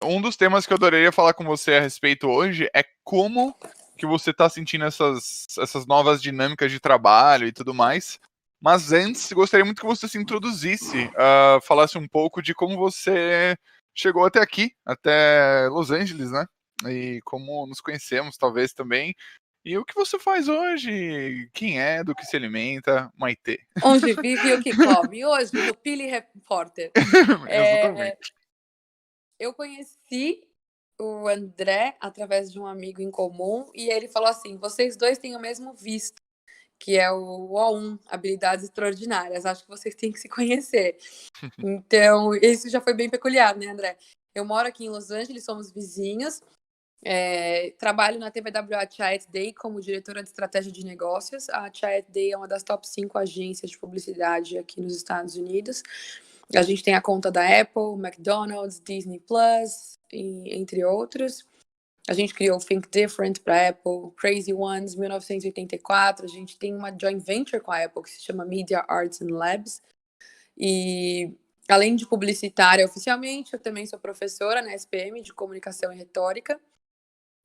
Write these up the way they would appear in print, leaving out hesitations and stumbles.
Um dos temas que eu adoraria falar com você a respeito hoje é como que você está sentindo essas novas dinâmicas de trabalho e tudo mais. Mas antes, gostaria muito que você se introduzisse, falasse um pouco de como você chegou até aqui, até Los Angeles, né? E como nos conhecemos, talvez, também. E o que você faz hoje? Quem é? Do que se alimenta? Maitê. Onde vive e o que come. Hoje, no Pili Repórter. Exatamente. Eu conheci o André através de um amigo em comum e ele falou assim: vocês dois têm o mesmo visto, que é o O1, Habilidades Extraordinárias. Acho que vocês têm que se conhecer. Então, isso já foi bem peculiar, né, André? Eu moro aqui em Los Angeles, somos vizinhos. Trabalho na TVWA Chiat Day como diretora de estratégia de negócios. A Chiat Day é uma das top 5 agências de publicidade aqui nos Estados Unidos. A gente tem a conta da Apple, McDonald's, Disney Plus, entre outros. A gente criou Think Different para Apple, Crazy Ones, 1984. A gente tem uma joint venture com a Apple que se chama Media Arts and Labs. E além de publicitária oficialmente, eu também sou professora na SPM de Comunicação e Retórica.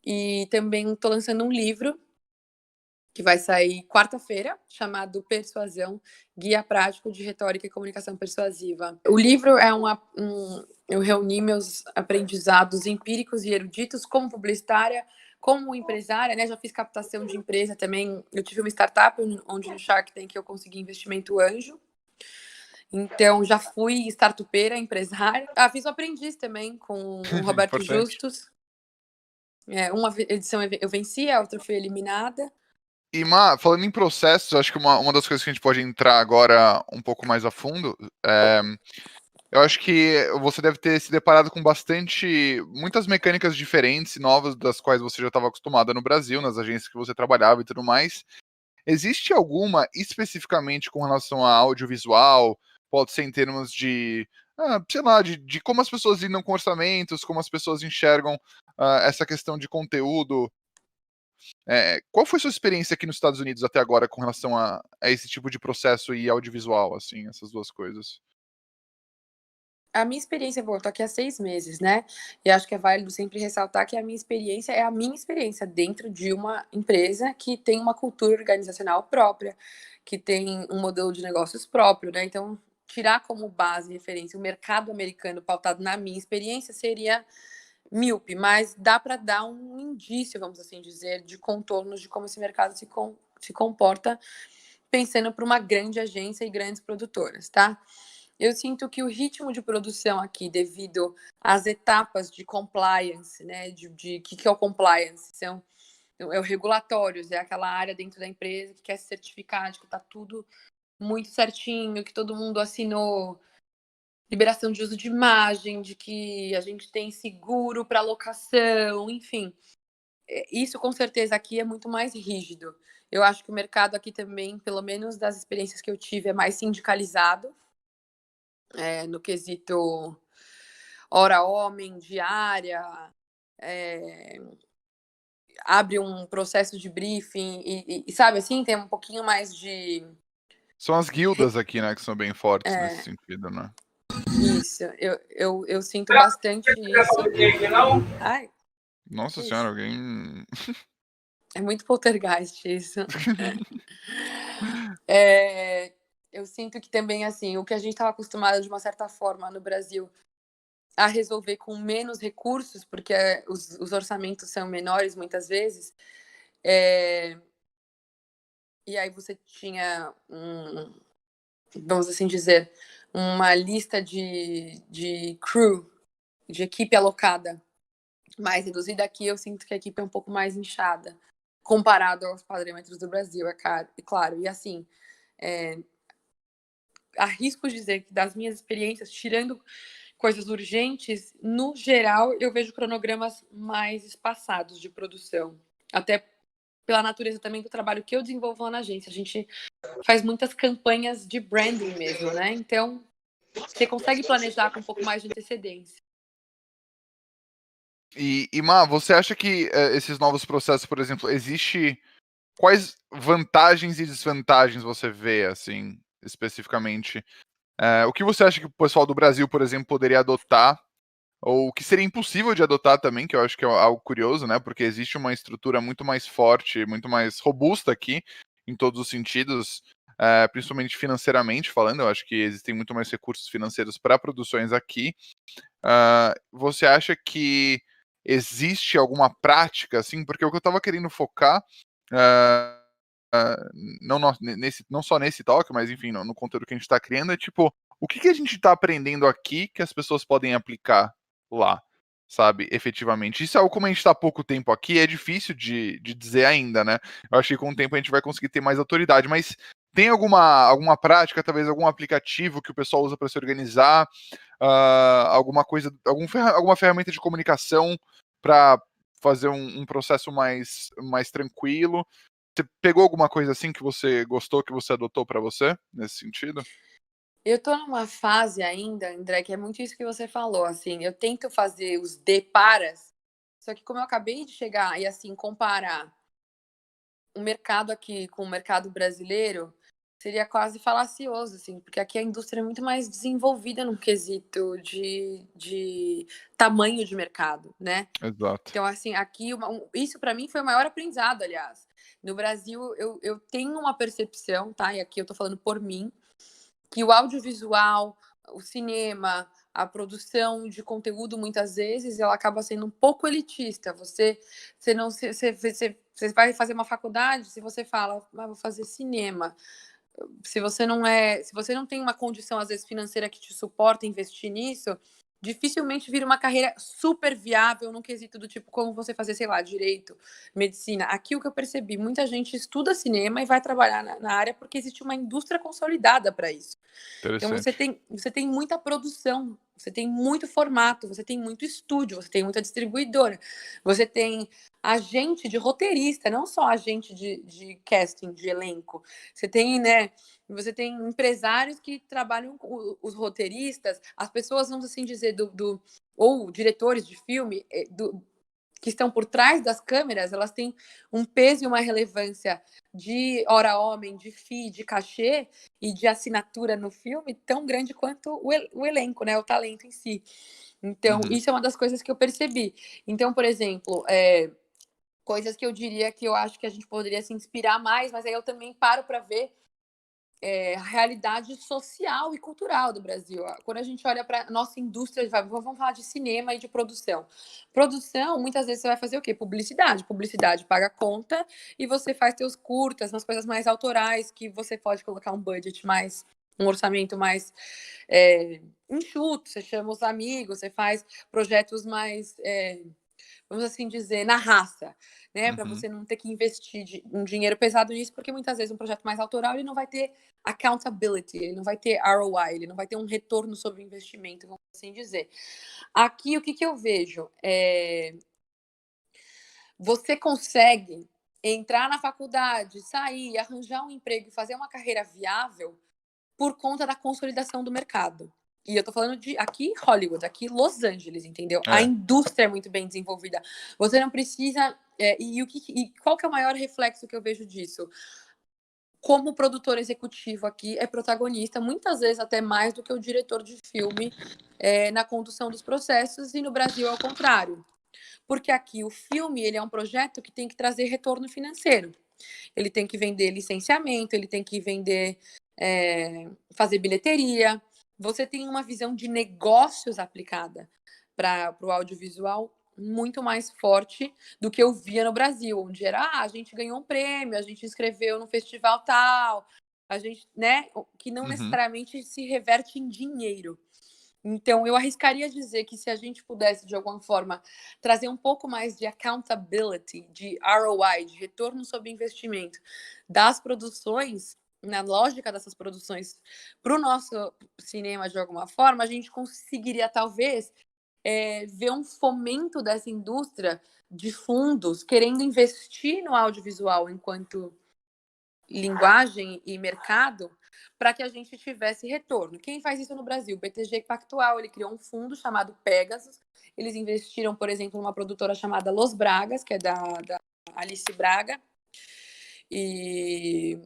E também estou lançando um livro que vai sair quarta-feira, chamado Persuasão, Guia Prático de Retórica e Comunicação Persuasiva. O livro é eu reuni meus aprendizados empíricos e eruditos como publicitária, como empresária, né? Já fiz captação de empresa também. Eu tive uma startup onde no Shark Tank eu consegui investimento anjo. Então, já fui startupeira, empresária. Fiz o aprendiz também com o Roberto Justus. Uma edição eu venci, a outra foi eliminada. E, falando em processos, acho que uma das coisas que a gente pode entrar agora um pouco mais a fundo, eu acho que você deve ter se deparado com muitas mecânicas diferentes e novas das quais você já estava acostumada no Brasil, nas agências que você trabalhava e tudo mais. Existe alguma especificamente com relação a audiovisual? Pode ser em termos de, sei lá, de como as pessoas lidam com orçamentos, como as pessoas enxergam essa questão de conteúdo. Qual foi sua experiência aqui nos Estados Unidos até agora com relação a esse tipo de processo e audiovisual, assim, essas duas coisas? A minha experiência, eu tô aqui há 6 meses, né? E acho que é válido sempre ressaltar que a minha experiência é a minha experiência dentro de uma empresa que tem uma cultura organizacional própria, que tem um modelo de negócios próprio, né? Então, tirar como base e referência o mercado americano pautado na minha experiência seria míope, mas dá para dar um indício, vamos assim dizer, de contornos de como esse mercado se comporta pensando para uma grande agência e grandes produtoras, tá? Eu sinto que o ritmo de produção aqui, devido às etapas de compliance, né, que é o compliance? É o regulatórios, é aquela área dentro da empresa que quer se certificar de que está tudo muito certinho, que todo mundo assinou liberação de uso de imagem, de que a gente tem seguro para locação, enfim. Isso com certeza aqui é muito mais rígido. Eu acho que o mercado aqui também, pelo menos das experiências que eu tive, é mais sindicalizado, no quesito hora homem, diária, abre um processo de briefing e sabe assim, tem um pouquinho mais de... São as guildas aqui, né, que são bem fortes nesse sentido, né? Isso, eu sinto bastante isso. Ai, Nossa que senhora, isso? alguém... É muito poltergeist isso. Eu sinto que também, assim, o que a gente estava acostumado de uma certa forma no Brasil a resolver com menos recursos, porque os orçamentos são menores muitas vezes, e aí você tinha, vamos assim dizer, uma lista de crew, de equipe alocada mais reduzida. Aqui eu sinto que a equipe é um pouco mais inchada, comparado aos parâmetros do Brasil, claro. E assim, arrisco dizer que das minhas experiências, tirando coisas urgentes, no geral, eu vejo cronogramas mais espaçados de produção. Até pela natureza também do trabalho que eu desenvolvo lá na agência. A gente faz muitas campanhas de branding mesmo, né? Então, você consegue planejar com um pouco mais de antecedência. E você acha que esses novos processos, por exemplo, quais vantagens e desvantagens você vê, assim, especificamente? O que você acha que o pessoal do Brasil, por exemplo, poderia adotar ou que seria impossível de adotar também, que eu acho que é algo curioso, né? Porque existe uma estrutura muito mais forte, muito mais robusta aqui, em todos os sentidos, principalmente financeiramente falando. Eu acho que existem muito mais recursos financeiros para produções aqui. Você acha que existe alguma prática, assim? Porque o que eu estava querendo focar, não só nesse talk, mas enfim, no conteúdo que a gente está criando, é tipo, o que a gente está aprendendo aqui que as pessoas podem aplicar lá, sabe, efetivamente. Isso é algo, como a gente está há pouco tempo aqui, é difícil de dizer ainda, né? Eu acho que com o tempo a gente vai conseguir ter mais autoridade, mas tem alguma prática, talvez algum aplicativo que o pessoal usa para se organizar, alguma coisa, alguma ferramenta de comunicação para fazer um processo mais tranquilo? Você pegou alguma coisa assim que você gostou, que você adotou para você, nesse sentido? Eu tô numa fase ainda, André, que é muito isso que você falou, assim, eu tento fazer os deparas, só que como eu acabei de chegar e, assim, comparar o mercado aqui com o mercado brasileiro, seria quase falacioso, assim, porque aqui a indústria é muito mais desenvolvida no quesito de tamanho de mercado, né? Exato. Então, assim, aqui, isso para mim foi o maior aprendizado, aliás. No Brasil, eu tenho uma percepção, tá? E aqui eu tô falando por mim, que o audiovisual, o cinema, a produção de conteúdo, muitas vezes, ela acaba sendo um pouco elitista. Você não, você vai fazer uma faculdade, se você fala, ah, vou fazer cinema, se você não tem uma condição às vezes financeira que te suporta investir nisso, dificilmente vira uma carreira super viável num quesito do tipo como você fazer, sei lá, direito, medicina. Aqui o que eu percebi, muita gente estuda cinema e vai trabalhar na área porque existe uma indústria consolidada para isso. Então Interessante. você tem muita produção, você tem muito formato, você tem muito estúdio, você tem muita distribuidora, você tem agente de roteirista, não só agente de casting, de elenco. Você tem, né? Você tem empresários que trabalham com os roteiristas, as pessoas, vamos assim dizer, ou diretores de filme, que estão por trás das câmeras, elas têm um peso e uma relevância de hora homem, de FII, de cachê e de assinatura no filme tão grande quanto o elenco, né? O talento em si. Então, Uhum. isso é uma das coisas que eu percebi. Então, por exemplo, coisas que eu diria que eu acho que a gente poderia se inspirar mais, mas aí eu também paro para ver a realidade social e cultural do Brasil. Quando a gente olha para a nossa indústria, vamos falar de cinema e de produção. Produção, muitas vezes você vai fazer o quê? Publicidade. Publicidade paga conta e você faz seus curtas, umas coisas mais autorais, que você pode colocar um budget mais, um orçamento mais enxuto, você chama os amigos, você faz projetos mais vamos assim dizer, na raça, né? Para Uhum. você não ter que investir um dinheiro pesado nisso, porque muitas vezes um projeto mais autoral ele não vai ter accountability, ele não vai ter ROI, ele não vai ter um retorno sobre o investimento, vamos assim dizer. Aqui, o que, que eu vejo? Você consegue entrar na faculdade, sair, arranjar um emprego e fazer uma carreira viável por conta da consolidação do mercado. E eu tô falando de aqui Hollywood, aqui Los Angeles, entendeu? A É. indústria é muito bem desenvolvida. Você não precisa. E qual que é o maior reflexo que eu vejo disso? Como o produtor executivo aqui é protagonista, muitas vezes até mais do que o diretor de filme na condução dos processos, e no Brasil é o contrário. Porque aqui o filme ele é um projeto que tem que trazer retorno financeiro. Ele tem que vender licenciamento, ele tem que vender, fazer bilheteria. Você tem uma visão de negócios aplicada para o audiovisual muito mais forte do que eu via no Brasil, onde era, a gente ganhou um prêmio, a gente inscreveu no festival tal, a gente, né, que não Uhum. necessariamente se reverte em dinheiro. Então, eu arriscaria dizer que se a gente pudesse, de alguma forma, trazer um pouco mais de accountability, de ROI, de retorno sobre investimento das produções, na lógica dessas produções, para o nosso cinema, de alguma forma, a gente conseguiria, talvez, ver um fomento dessa indústria de fundos querendo investir no audiovisual enquanto linguagem e mercado para que a gente tivesse retorno. Quem faz isso no Brasil? O BTG Pactual, ele criou um fundo chamado Pegasus. Eles investiram, por exemplo, numa produtora chamada Los Bragas, que é da Alice Braga, e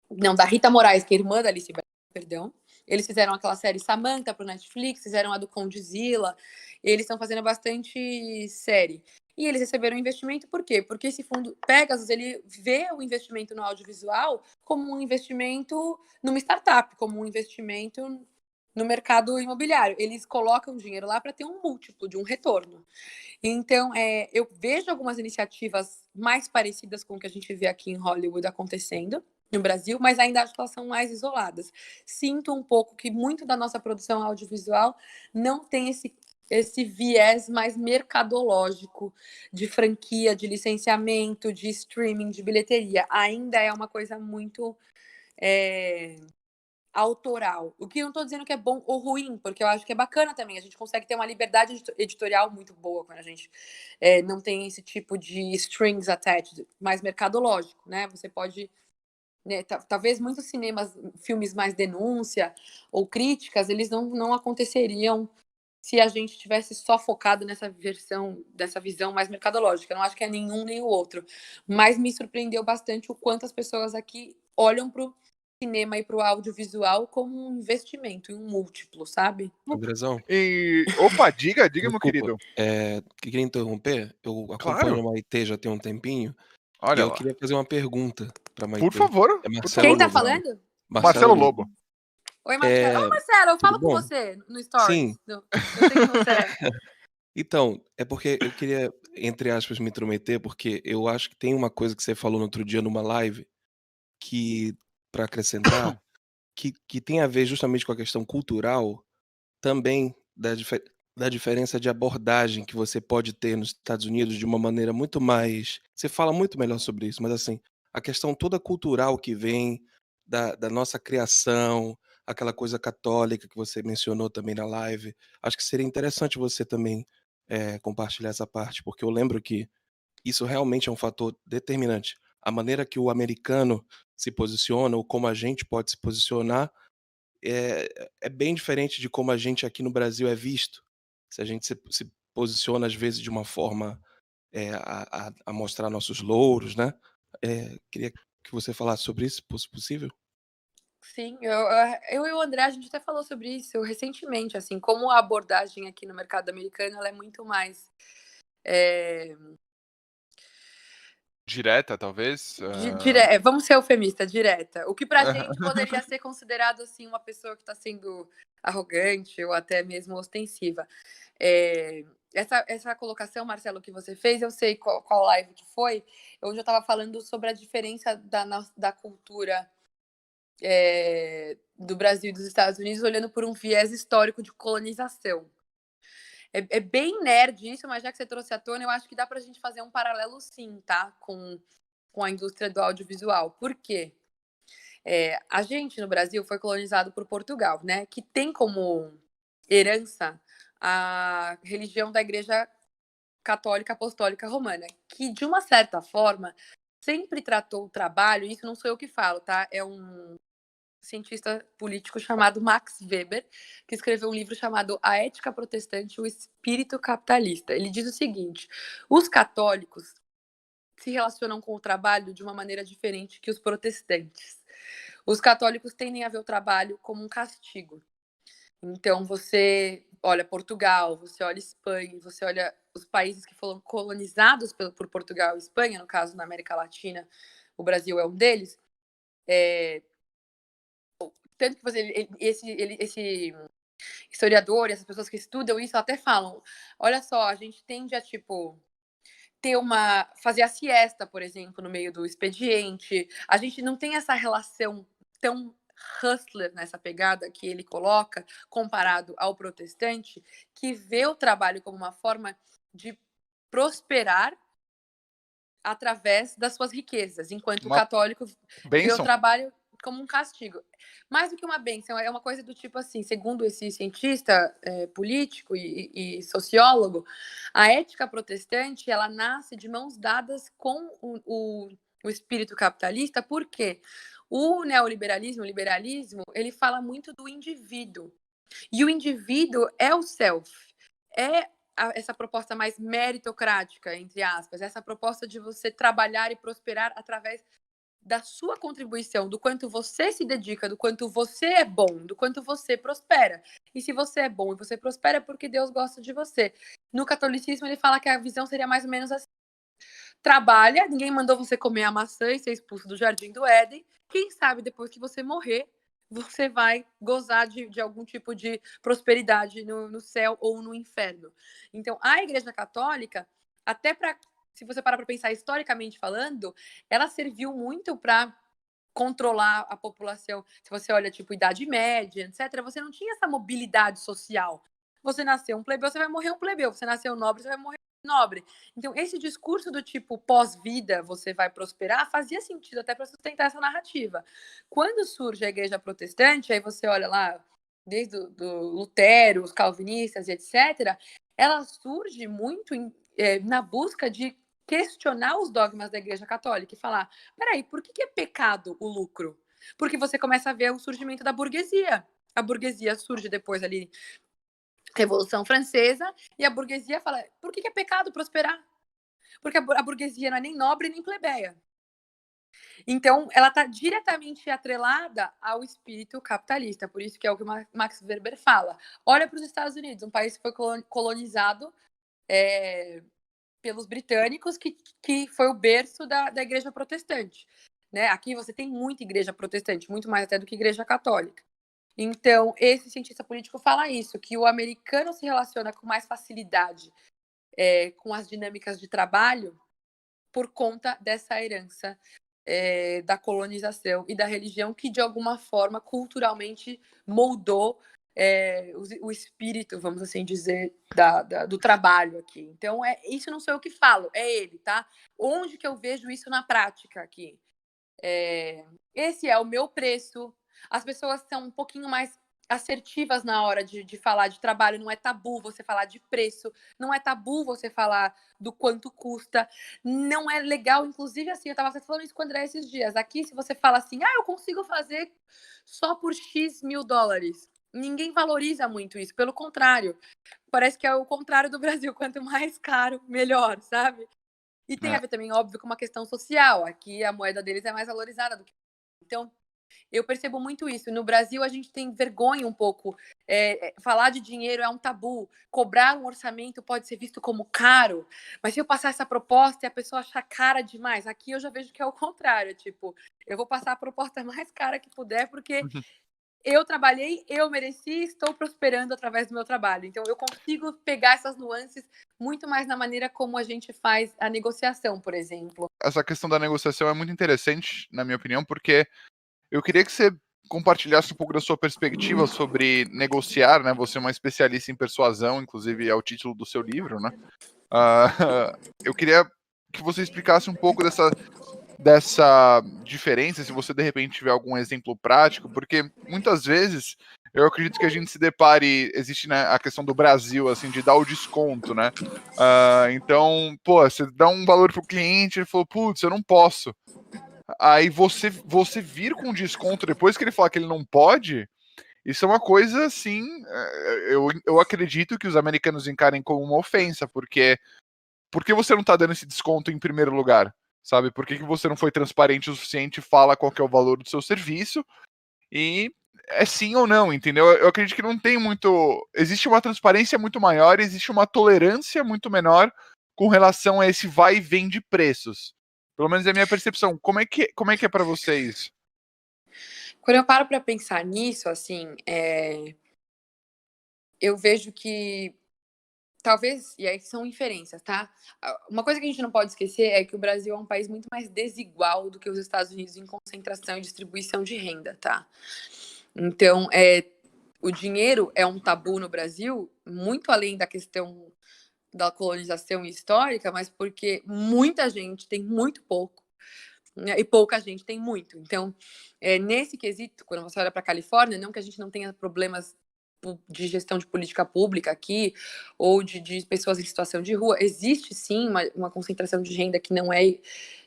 não, da Rita Moraes, que é irmã da Alice Braga, perdão. Eles fizeram aquela série Samantha pro Netflix, fizeram a do Condzilla, eles estão fazendo bastante série. E eles receberam investimento por quê? Porque esse fundo Pegasus, ele vê o investimento no audiovisual como um investimento numa startup, como um investimento no mercado imobiliário. Eles colocam dinheiro lá para ter um múltiplo de um retorno. Então, eu vejo algumas iniciativas mais parecidas com o que a gente vê aqui em Hollywood acontecendo no Brasil, mas ainda acho que elas são mais isoladas. Sinto um pouco que muito da nossa produção audiovisual não tem esse viés mais mercadológico de franquia, de licenciamento, de streaming, de bilheteria. Ainda é uma coisa muito autoral. O que eu não estou dizendo que é bom ou ruim, porque eu acho que é bacana também. A gente consegue ter uma liberdade editorial muito boa quando a gente não tem esse tipo de strings attached, mais mercadológico, né? Você pode... Né, talvez muitos filmes mais denúncia ou críticas, eles não aconteceriam se a gente tivesse só focado nessa visão mais mercadológica. Eu não acho que é nenhum nem o outro. Mas me surpreendeu bastante o quanto as pessoas aqui olham para o cinema e para o audiovisual como um investimento, um múltiplo, sabe? Andrezão, Opa, diga, meu desculpa, querido. queria interromper. Eu acompanho Claro. a Maitê já tem um tempinho e Olha eu lá. queria fazer uma pergunta pra Maitê. Por favor. É por Marcelo Quem tá Lobo. falando? Marcelo Lobo. Oi, Marcelo. Ô, Marcelo, eu tudo falo com bom? você no Stories. Sim. Eu sei quem você é. Então, é porque eu queria, entre aspas, me intrometer, porque eu acho que tem uma coisa que você falou no outro dia numa live que, pra acrescentar, que tem a ver justamente com a questão cultural, também da diferença de abordagem que você pode ter nos Estados Unidos de uma maneira muito mais. Você fala muito melhor sobre isso, mas assim, a questão toda cultural que vem da nossa criação, aquela coisa católica que você mencionou também na live. Acho que seria interessante você também compartilhar essa parte, porque eu lembro que isso realmente é um fator determinante. A maneira que o americano se posiciona, ou como a gente pode se posicionar, é bem diferente de como a gente aqui no Brasil é visto. Se a gente se posiciona, às vezes, de uma forma a mostrar nossos louros, né? Queria que você falasse sobre isso, se possível. Sim, eu e o André, a gente até falou sobre isso recentemente, assim, como a abordagem aqui no mercado americano, ela é muito mais Direta, talvez. vamos ser eufemista, direta. O que pra gente poderia ser considerado, assim, uma pessoa que tá sendo arrogante ou até mesmo ostensiva. Essa colocação, Marcelo, que você fez, eu sei qual live que foi, onde eu estava falando sobre a diferença da cultura do Brasil e dos Estados Unidos, olhando por um viés histórico de colonização. É bem nerd isso, mas já que você trouxe à tona, eu acho que dá pra gente fazer um paralelo sim, tá? Com a indústria do audiovisual. Por quê? A gente, no Brasil, foi colonizado por Portugal, né? Que tem como herança a religião da Igreja Católica Apostólica Romana, que, de uma certa forma, sempre tratou o trabalho, isso não sou eu que falo, tá? É um cientista político chamado Max Weber, que escreveu um livro chamado A Ética Protestante e o Espírito Capitalista. Ele diz o seguinte: os católicos se relacionam com o trabalho de uma maneira diferente que os protestantes. Os católicos tendem a ver o trabalho como um castigo. Então, você olha Portugal, você olha Espanha, você olha os países que foram colonizados por Portugal e Espanha, no caso, na América Latina, o Brasil é um deles. Tanto que esse historiador e essas pessoas que estudam isso até falam: olha só, a gente tende a, tipo, fazer a siesta, por exemplo, no meio do expediente. A gente não tem essa relação tão hustler nessa pegada que ele coloca, comparado ao protestante, que vê o trabalho como uma forma de prosperar através das suas riquezas, enquanto o católico vê o trabalho como um castigo. Mais do que uma bênção, é uma coisa do tipo assim, segundo esse cientista político e sociólogo, a ética protestante, ela nasce de mãos dadas com o espírito capitalista, porque o neoliberalismo, o liberalismo, ele fala muito do indivíduo. E o indivíduo é o self, essa proposta mais meritocrática, entre aspas, essa proposta de você trabalhar e prosperar através da sua contribuição, do quanto você se dedica, do quanto você é bom, do quanto você prospera. E se você é bom e você prospera, é porque Deus gosta de você. No catolicismo, ele fala que a visão seria mais ou menos assim. Trabalha, ninguém mandou você comer a maçã e ser expulso do Jardim do Éden. Quem sabe depois que você morrer, você vai gozar de algum tipo de prosperidade no céu ou no inferno. Então, a Igreja Católica, até para, se você parar para pensar historicamente falando, ela serviu muito para controlar a população. Se você olha, tipo, Idade Média, etc., você não tinha essa mobilidade social. Você nasceu um plebeu, você vai morrer um plebeu. Você nasceu nobre, você vai morrer nobre. Então, esse discurso do tipo pós-vida você vai prosperar fazia sentido até para sustentar essa narrativa. Quando surge a igreja protestante, aí você olha lá, desde do Lutero, os calvinistas e etc., ela surge muito na busca de questionar os dogmas da igreja católica e falar, peraí, por que é pecado o lucro? Porque você começa a ver o surgimento da burguesia. A burguesia surge depois ali Revolução Francesa, e a burguesia fala, por que é pecado prosperar? Porque a burguesia não é nem nobre nem plebeia. Então, ela está diretamente atrelada ao espírito capitalista, por isso que é o que o Max Weber fala. Olha para os Estados Unidos, um país que foi colonizado pelos britânicos, que foi o berço da igreja protestante. Né? Aqui você tem muita igreja protestante, muito mais até do que igreja católica. Então, esse cientista político fala isso, que o americano se relaciona com mais facilidade com as dinâmicas de trabalho por conta dessa herança da colonização e da religião que, de alguma forma, culturalmente moldou o espírito, vamos assim dizer, do trabalho aqui. Então, isso não sou eu que falo, é ele, tá? Onde que eu vejo isso na prática aqui? Esse é o meu preço. As pessoas são um pouquinho mais assertivas na hora de falar de trabalho. Não é tabu você falar de preço. Não é tabu você falar do quanto custa. Não é legal, inclusive, assim, eu estava falando isso com o André esses dias. Aqui, se você fala assim, eu consigo fazer só por X mil dólares. Ninguém valoriza muito isso. Pelo contrário, parece que é o contrário do Brasil. Quanto mais caro, melhor, sabe? E tem a ver também, óbvio, com uma questão social. Aqui a moeda deles é mais valorizada do que. Então, eu percebo muito isso. No Brasil, a gente tem vergonha um pouco. Falar de dinheiro é um tabu. Cobrar um orçamento pode ser visto como caro. Mas se eu passar essa proposta e a pessoa achar cara demais, aqui eu já vejo que é o contrário. Tipo, eu vou passar a proposta mais cara que puder, porque eu trabalhei, eu mereci, estou prosperando através do meu trabalho. Então, eu consigo pegar essas nuances muito mais na maneira como a gente faz a negociação, por exemplo. Essa questão da negociação é muito interessante, na minha opinião, porque eu queria que você compartilhasse um pouco da sua perspectiva sobre negociar, né? Você é uma especialista em persuasão, inclusive é o título do seu livro, né? Eu queria que você explicasse um pouco dessa diferença, se você de repente tiver algum exemplo prático, porque muitas vezes eu acredito que a gente se depare, existe, né, a questão do Brasil, assim, de dar o desconto, né? Então, você dá um valor pro cliente, ele falou, putz, eu não posso. Aí você vir com desconto depois que ele falar que ele não pode, isso é uma coisa assim, eu acredito que os americanos encarem como uma ofensa, porque por que você não tá dando esse desconto em primeiro lugar? Sabe? Por que você não foi transparente o suficiente e fala qual que é o valor do seu serviço? E é sim ou não, entendeu? Eu acredito que não tem muito. Existe uma transparência muito maior, existe uma tolerância muito menor com relação a esse vai e vem de preços. Pelo menos é a minha percepção. Como é que é para vocês? Quando eu paro para pensar nisso, assim, eu vejo que talvez, e aí são inferências, tá? Uma coisa que a gente não pode esquecer é que o Brasil é um país muito mais desigual do que os Estados Unidos em concentração e distribuição de renda, tá? Então, o dinheiro é um tabu no Brasil, muito além da questão da colonização histórica, mas porque muita gente tem muito pouco, né, e pouca gente tem muito. Então, nesse quesito, quando você olha para a Califórnia, não que a gente não tenha problemas de gestão de política pública aqui, ou de pessoas em situação de rua, existe sim uma concentração de renda que não é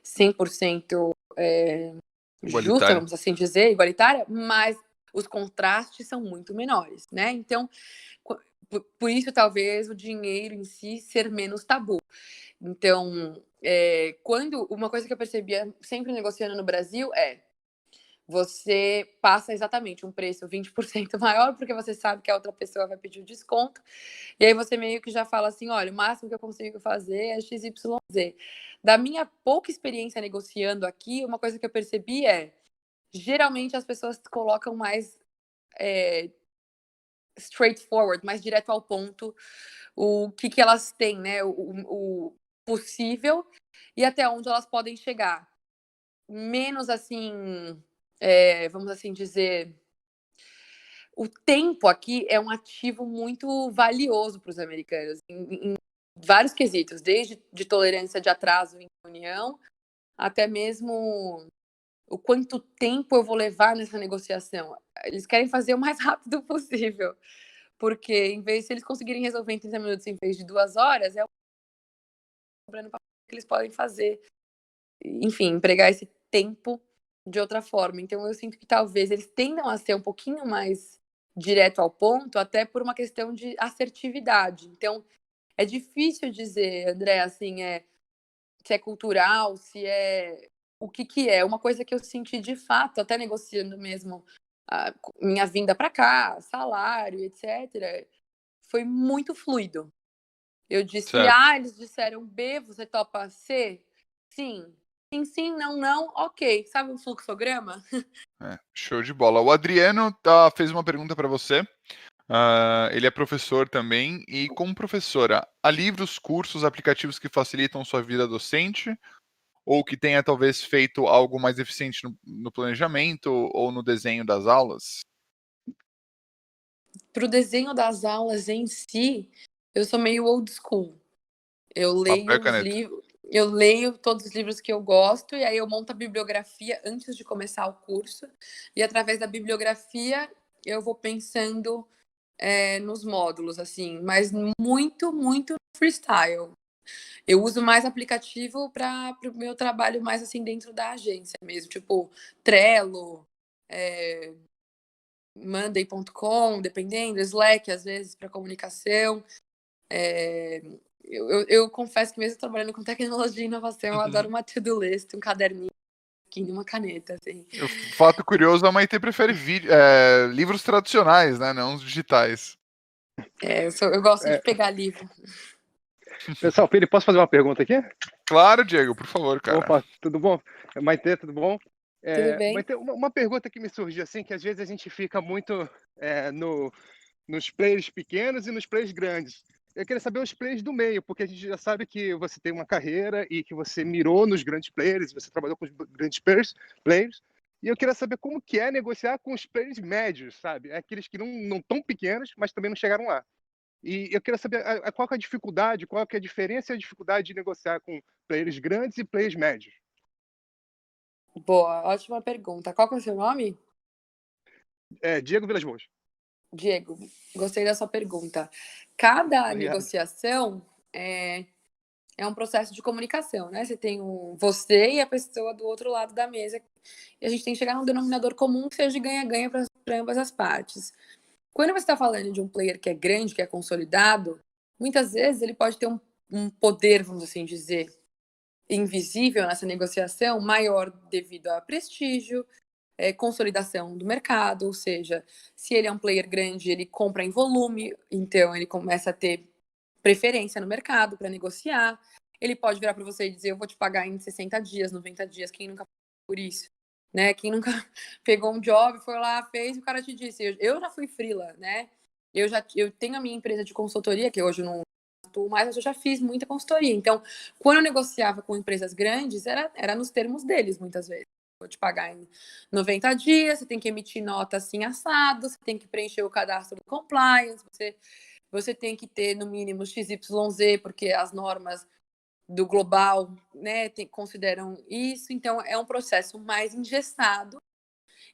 100% justa, vamos assim dizer, igualitária, mas os contrastes são muito menores, né? Então, por isso talvez o dinheiro em si ser menos tabu. Então, quando uma coisa que eu percebia sempre negociando no Brasil você passa exatamente um preço 20% maior, porque você sabe que a outra pessoa vai pedir o desconto, e aí você meio que já fala assim, olha, o máximo que eu consigo fazer é XYZ. Da minha pouca experiência negociando aqui, uma coisa que eu percebi geralmente as pessoas colocam mais straightforward, mais direto ao ponto, o que elas têm, né, o possível e até onde elas podem chegar. Menos assim, vamos assim dizer, o tempo aqui é um ativo muito valioso para os americanos, em vários quesitos, desde de tolerância de atraso em reunião, até mesmo o quanto tempo eu vou levar nessa negociação. Eles querem fazer o mais rápido possível, porque em vez, se eles conseguirem resolver em 30 minutos em vez de 2 horas, é o que eles podem fazer. Enfim, empregar esse tempo de outra forma. Então eu sinto que talvez eles tendam a ser um pouquinho mais direto ao ponto, até por uma questão de assertividade. Então é difícil dizer, André, assim, se é cultural, se é o que é. Uma coisa que eu senti de fato, até negociando mesmo a minha vinda para cá, salário, etc., foi muito fluido. Eu disse Certo. A, eles disseram B, você topa C? Sim. Sim, sim, não, não, ok. Sabe um fluxograma? Show de bola. O Adriano fez uma pergunta para você. Ele é professor também, e como professora, há livros, cursos, aplicativos que facilitam sua vida docente? Ou que tenha talvez feito algo mais eficiente no planejamento ou no desenho das aulas? Para o desenho das aulas em si, eu sou meio old school. Eu Papel e leio os caneta. livros, eu leio todos os livros que eu gosto e aí eu monto a bibliografia antes de começar o curso. E através da bibliografia eu vou pensando nos módulos, assim, mas muito, muito freestyle. Eu uso mais aplicativo para o meu trabalho mais assim dentro da agência mesmo, tipo Trello, Monday.com, dependendo, Slack às vezes para comunicação. Eu confesso que mesmo trabalhando com tecnologia e inovação, eu adoro uma to-do list, um caderninho, uma caneta, assim. O fato curioso, a Maitê prefere livros tradicionais, né? Não os digitais. Eu gosto de pegar livro. Pessoal, Felipe, posso fazer uma pergunta aqui? Claro, Diego, por favor, cara. Opa, tudo bom? Maitê, tudo bom? Tudo bem? Maitê, uma pergunta que me surgiu assim, que às vezes a gente fica muito nos players pequenos e nos players grandes. Eu queria saber os players do meio, porque a gente já sabe que você tem uma carreira e que você mirou nos grandes players, você trabalhou com os grandes players, e eu queria saber como que é negociar com os players médios, sabe? Aqueles que não tão pequenos, mas também não chegaram lá. E eu queria saber qual que é a dificuldade, qual que é a diferença e a dificuldade de negociar com players grandes e players médios. Boa, ótima pergunta. Qual que é o seu nome? Diego Vilas Boas. Diego, gostei da sua pergunta. Cada Obrigado. negociação é um processo de comunicação, né? Você tem você e a pessoa do outro lado da mesa. E a gente tem que chegar num denominador comum que seja de ganha-ganha para ambas as partes. Quando você está falando de um player que é grande, que é consolidado, muitas vezes ele pode ter um poder, vamos assim dizer, invisível nessa negociação maior devido a prestígio, consolidação do mercado, ou seja, se ele é um player grande, ele compra em volume, então ele começa a ter preferência no mercado para negociar. Ele pode virar para você e dizer, eu vou te pagar em 60 dias, 90 dias, quem nunca passou por isso? Né? Quem nunca pegou um job, foi lá, fez, e o cara te disse, eu já fui freela, né? Eu tenho a minha empresa de consultoria, que hoje eu não atuo mais, mas eu já fiz muita consultoria. Então, quando eu negociava com empresas grandes, era nos termos deles, muitas vezes. Vou te pagar em 90 dias, você tem que emitir nota assim assado, você tem que preencher o cadastro do compliance, você tem que ter no mínimo XYZ, porque as normas do global, né, consideram isso. Então, é um processo mais engessado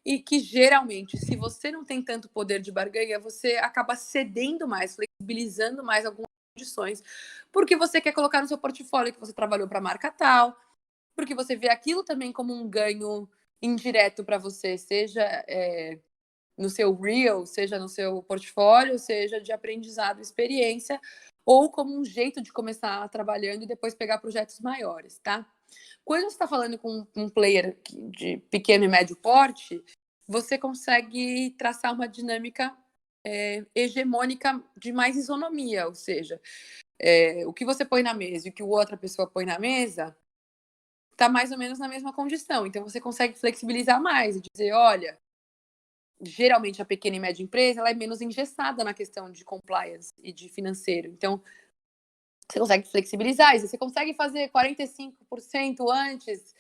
e que geralmente, se você não tem tanto poder de barganha, você acaba cedendo mais, flexibilizando mais algumas condições, porque você quer colocar no seu portfólio que você trabalhou para a marca tal, porque você vê aquilo também como um ganho indireto para você, seja no seu reel, seja no seu portfólio, seja de aprendizado, experiência, ou como um jeito de começar trabalhando e depois pegar projetos maiores, tá? Quando você está falando com um player de pequeno e médio porte, você consegue traçar uma dinâmica hegemônica de mais isonomia, ou seja, o que você põe na mesa e o que outra pessoa põe na mesa está mais ou menos na mesma condição. Então, você consegue flexibilizar mais e dizer, olha, geralmente a pequena e média empresa ela é menos engessada na questão de compliance e de financeiro. Então, você consegue flexibilizar isso. Você consegue fazer 45% antes,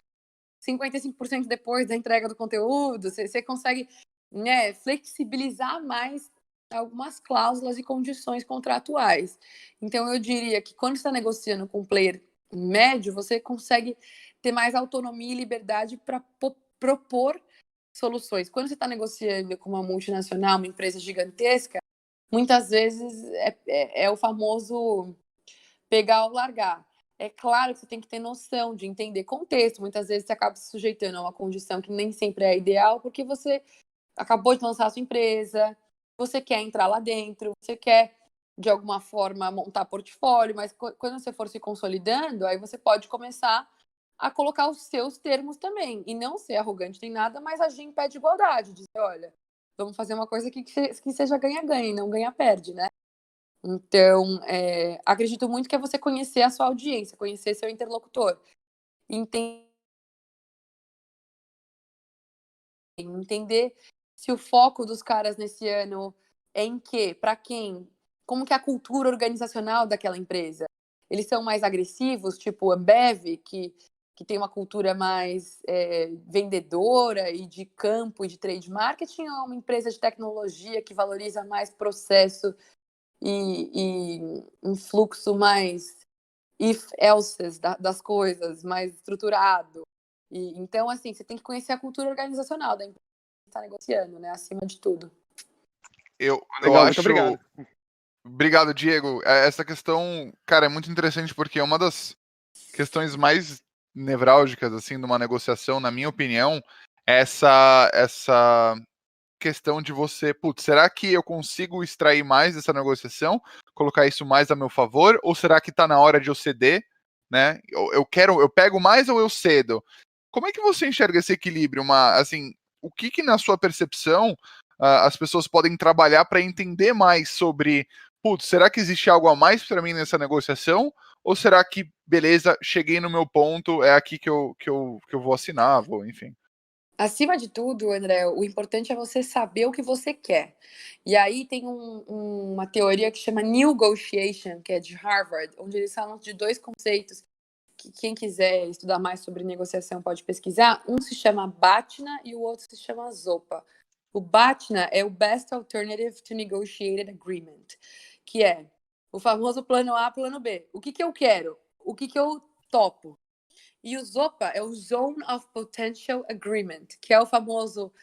55% depois da entrega do conteúdo. Você consegue, né, flexibilizar mais algumas cláusulas e condições contratuais. Então, eu diria que quando você está negociando com um player médio, você consegue ter mais autonomia e liberdade para propor soluções. Quando você está negociando com uma multinacional, uma empresa gigantesca, muitas vezes é o famoso pegar ou largar. É claro que você tem que ter noção de entender contexto. Muitas vezes você acaba se sujeitando a uma condição que nem sempre é ideal, porque você acabou de lançar a sua empresa, você quer entrar lá dentro, você quer, de alguma forma, montar portfólio, mas quando você for se consolidando, aí você pode começar a colocar os seus termos também. E não ser arrogante nem nada, mas agir em pé de igualdade. Dizer, olha, vamos fazer uma coisa que seja ganha-ganha e não ganha-perde, né? Então, acredito muito que é você conhecer a sua audiência, conhecer seu interlocutor. Entender se o foco dos caras nesse ano é em quê, para quem, como que é a cultura organizacional daquela empresa. Eles são mais agressivos, tipo Ambev, que tem uma cultura mais vendedora e de campo e de trade marketing, ou uma empresa de tecnologia que valoriza mais processo e um fluxo mais if-elses das coisas, mais estruturado. Então, assim, você tem que conhecer a cultura organizacional da empresa que está negociando, né? Acima de tudo. Eu Legal, muito acho. obrigado. Obrigado, Diego. Essa questão, cara, é muito interessante porque é uma das questões mais nevrálgicas, assim, de uma negociação, na minha opinião, é essa questão de você, putz, será que eu consigo extrair mais dessa negociação, colocar isso mais a meu favor, ou será que tá na hora de eu ceder, né? Eu pego mais ou eu cedo? Como é que você enxerga esse equilíbrio? Assim, o que na sua percepção as pessoas podem trabalhar para entender mais sobre, putz, será que existe algo a mais para mim nessa negociação? Ou será que, beleza, cheguei no meu ponto, é aqui que eu vou assinar, enfim. Acima de tudo, André, o importante é você saber o que você quer. E aí tem uma teoria que chama Negotiation, que é de Harvard, onde eles falam de dois conceitos que quem quiser estudar mais sobre negociação pode pesquisar. Um se chama BATNA e o outro se chama ZOPA. O BATNA é o Best Alternative to Negotiated Agreement, que é o famoso plano A, plano B. O que eu quero? O que eu topo? E o ZOPA é o Zone of Potential Agreement, que é o famoso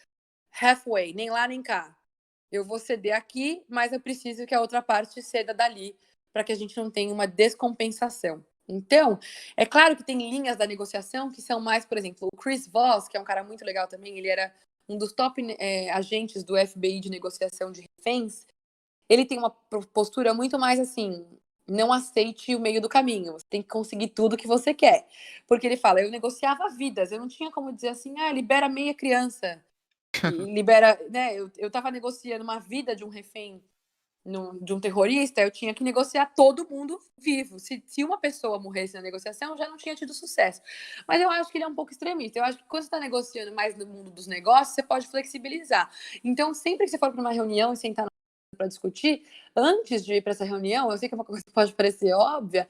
halfway, nem lá nem cá. Eu vou ceder aqui, mas eu preciso que a outra parte ceda dali, para que a gente não tenha uma descompensação. Então, é claro que tem linhas da negociação que são mais, por exemplo, o Chris Voss, que é um cara muito legal também, ele era um dos top agentes do FBI de negociação de reféns. Ele tem uma postura muito mais assim, não aceite o meio do caminho, você tem que conseguir tudo que você quer. Porque ele fala, eu negociava vidas, eu não tinha como dizer assim, libera meia criança, libera, né, eu tava negociando uma vida de um refém, de um terrorista, eu tinha que negociar todo mundo vivo. Se uma pessoa morresse na negociação, já não tinha tido sucesso. Mas eu acho que ele é um pouco extremista. Eu acho que quando você está negociando mais no mundo dos negócios, você pode flexibilizar. Então, sempre que você for para uma reunião e sentar para discutir, antes de ir para essa reunião, eu sei que é uma coisa que pode parecer óbvia,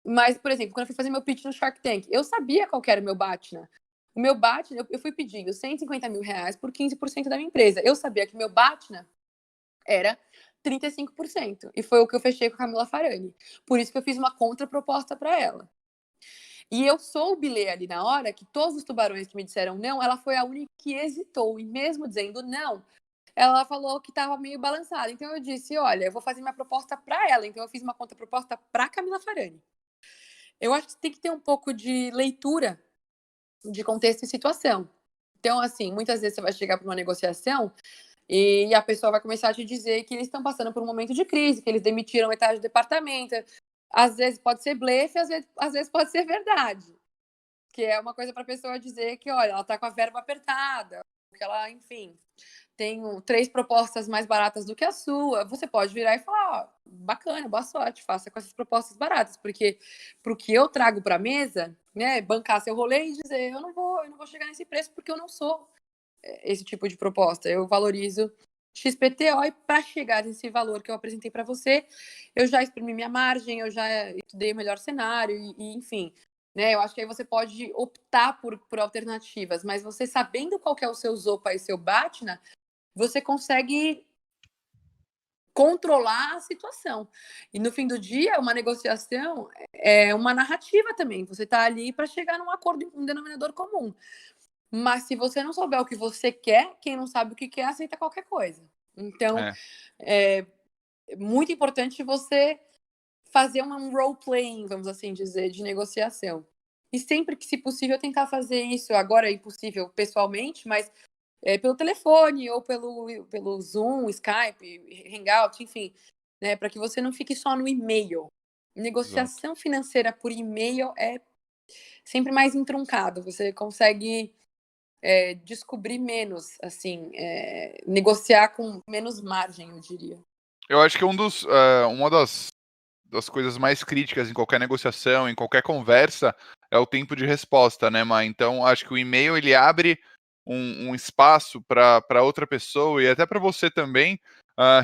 mas, por exemplo, quando eu fui fazer meu pitch no Shark Tank, eu sabia qual que era o meu BATNA. O meu BATNA, eu fui pedindo 150 mil reais por 15% da minha empresa. Eu sabia que meu BATNA era 35%. E foi o que eu fechei com a Camila Farani. Por isso que eu fiz uma contraproposta para ela. E eu soube ler ali na hora que todos os tubarões que me disseram não, ela foi a única que hesitou. E mesmo dizendo não, ela falou que estava meio balançada. Então eu disse, olha, eu vou fazer minha proposta para ela. Então eu fiz uma contraproposta para Camila Farani. Eu acho que tem que ter um pouco de leitura de contexto e situação. Então, assim, muitas vezes você vai chegar para uma negociação E a pessoa vai começar a te dizer que eles estão passando por um momento de crise, que eles demitiram metade do departamento. Às vezes pode ser blefe, às vezes pode ser verdade. Que é uma coisa para a pessoa dizer que, olha, ela está com a verba apertada, que ela, enfim, tem 3 propostas mais baratas do que a sua. Você pode virar e falar, ó, bacana, boa sorte, faça com essas propostas baratas, porque pro que eu trago para a mesa, né, bancar seu rolê e dizer, eu não vou chegar nesse preço porque eu não sou esse tipo de proposta. Eu valorizo XPTO e para chegar nesse valor que eu apresentei para você, eu já exprimi minha margem, eu já estudei o melhor cenário e enfim, né? Eu acho que aí você pode optar por alternativas, mas você sabendo qual que é o seu Zopa e seu Batna, você consegue controlar a situação. E no fim do dia, uma negociação é uma narrativa também. Você está ali para chegar num acordo, um denominador comum. Mas se você não souber o que você quer, quem não sabe o que quer, aceita qualquer coisa. Então, é muito importante você fazer um role-playing, vamos assim dizer, de negociação. E sempre que, se possível, tentar fazer isso. Agora é impossível pessoalmente, mas pelo telefone ou pelo Zoom, Skype, Hangout, enfim, né, para que você não fique só no e-mail. Negociação financeira por e-mail é sempre mais entroncado. Você consegue descobrir menos, assim, negociar com menos margem, eu diria. Eu acho que uma das coisas mais críticas em qualquer negociação, em qualquer conversa, é o tempo de resposta, né, Má? Então, acho que o e-mail, ele abre um espaço para outra pessoa e até para você também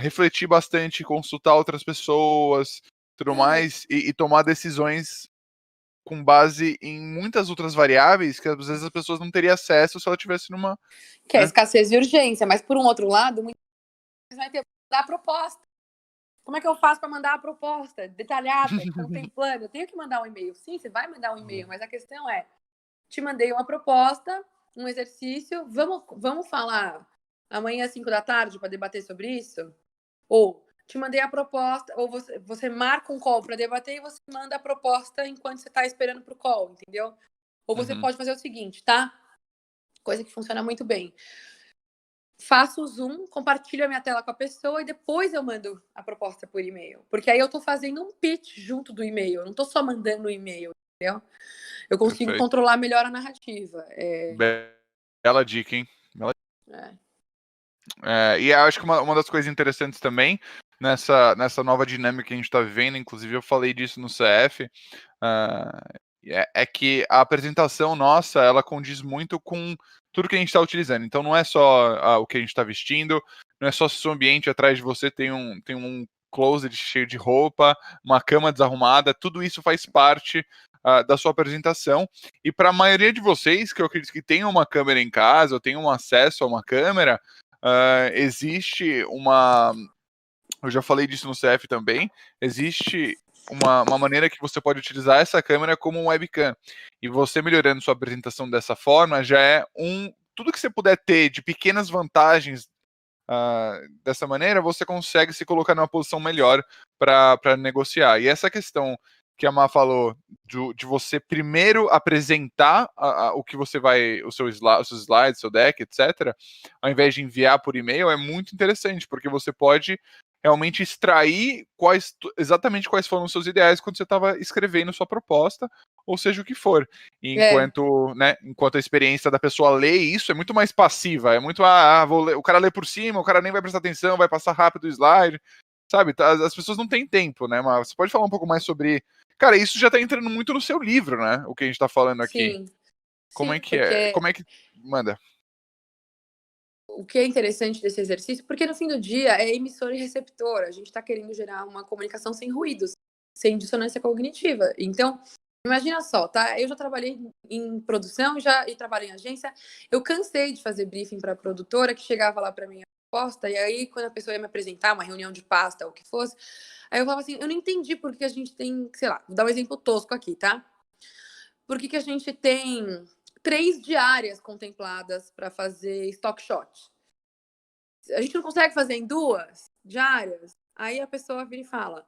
refletir bastante, consultar outras pessoas, tudo mais, e tomar decisões com base em muitas outras variáveis que às vezes as pessoas não teriam acesso se ela tivesse numa... Que é escassez e urgência, mas por um outro lado, muitas vezes vai ter que dar a proposta. Como é que eu faço para mandar a proposta detalhada, contemplando? Eu tenho que mandar um e-mail. Sim, você vai mandar um e-mail, mas a questão é, te mandei uma proposta, um exercício, vamos falar amanhã às 5 da tarde para debater sobre isso? Ou te mandei a proposta, ou você marca um call para debater e você manda a proposta enquanto você está esperando para o call, entendeu? Ou você pode fazer o seguinte, tá? Coisa que funciona muito bem. Faço o Zoom, compartilho a minha tela com a pessoa e depois eu mando a proposta por e-mail. Porque aí eu tô fazendo um pitch junto do e-mail, eu não tô só mandando o e-mail, entendeu? Eu consigo controlar melhor a narrativa. Bela dica, hein? E eu acho que uma das coisas interessantes também nessa nova dinâmica que a gente está vivendo, inclusive eu falei disso no CF, é que a apresentação nossa, ela condiz muito com tudo que a gente está utilizando. Então não é só o que a gente está vestindo, não é só se o ambiente atrás de você tem um closet cheio de roupa, uma cama desarrumada, tudo isso faz parte da sua apresentação. E para a maioria de vocês, que eu acredito que tenham uma câmera em casa, ou tenham acesso a uma câmera, existe uma... Eu já falei disso no CF também, existe uma maneira que você pode utilizar essa câmera como um webcam. E você melhorando sua apresentação dessa forma, já é tudo que você puder ter de pequenas vantagens dessa maneira, você consegue se colocar numa posição melhor para negociar. E essa questão que a Má falou, de você primeiro apresentar o que você vai, os seus slides, seu deck, etc., ao invés de enviar por e-mail, é muito interessante, porque você pode realmente extrair exatamente quais foram os seus ideais quando você estava escrevendo sua proposta, ou seja o que for. Enquanto a experiência da pessoa ler isso é muito mais passiva, é muito, o cara lê por cima, o cara nem vai prestar atenção, vai passar rápido o slide, sabe? As pessoas não têm tempo, né? Mas você pode falar um pouco mais sobre... Cara, isso já tá entrando muito no seu livro, né? O que a gente tá falando aqui. Sim. Como é que é? Como é que... Manda. O que é interessante desse exercício, porque no fim do dia é emissor e receptor, a gente está querendo gerar uma comunicação sem ruídos, sem dissonância cognitiva. Então, imagina só, tá? Eu já trabalhei em produção e trabalho em agência. Eu cansei de fazer briefing para a produtora que chegava lá para mim a proposta, e aí quando a pessoa ia me apresentar, uma reunião de pasta ou o que fosse, aí eu falava assim, eu não entendi por que a gente tem, sei lá, vou dar um exemplo tosco aqui, tá? Por que a gente tem 3 diárias contempladas para fazer stock shot? A gente não consegue fazer em 2 diárias? Aí a pessoa vira e fala,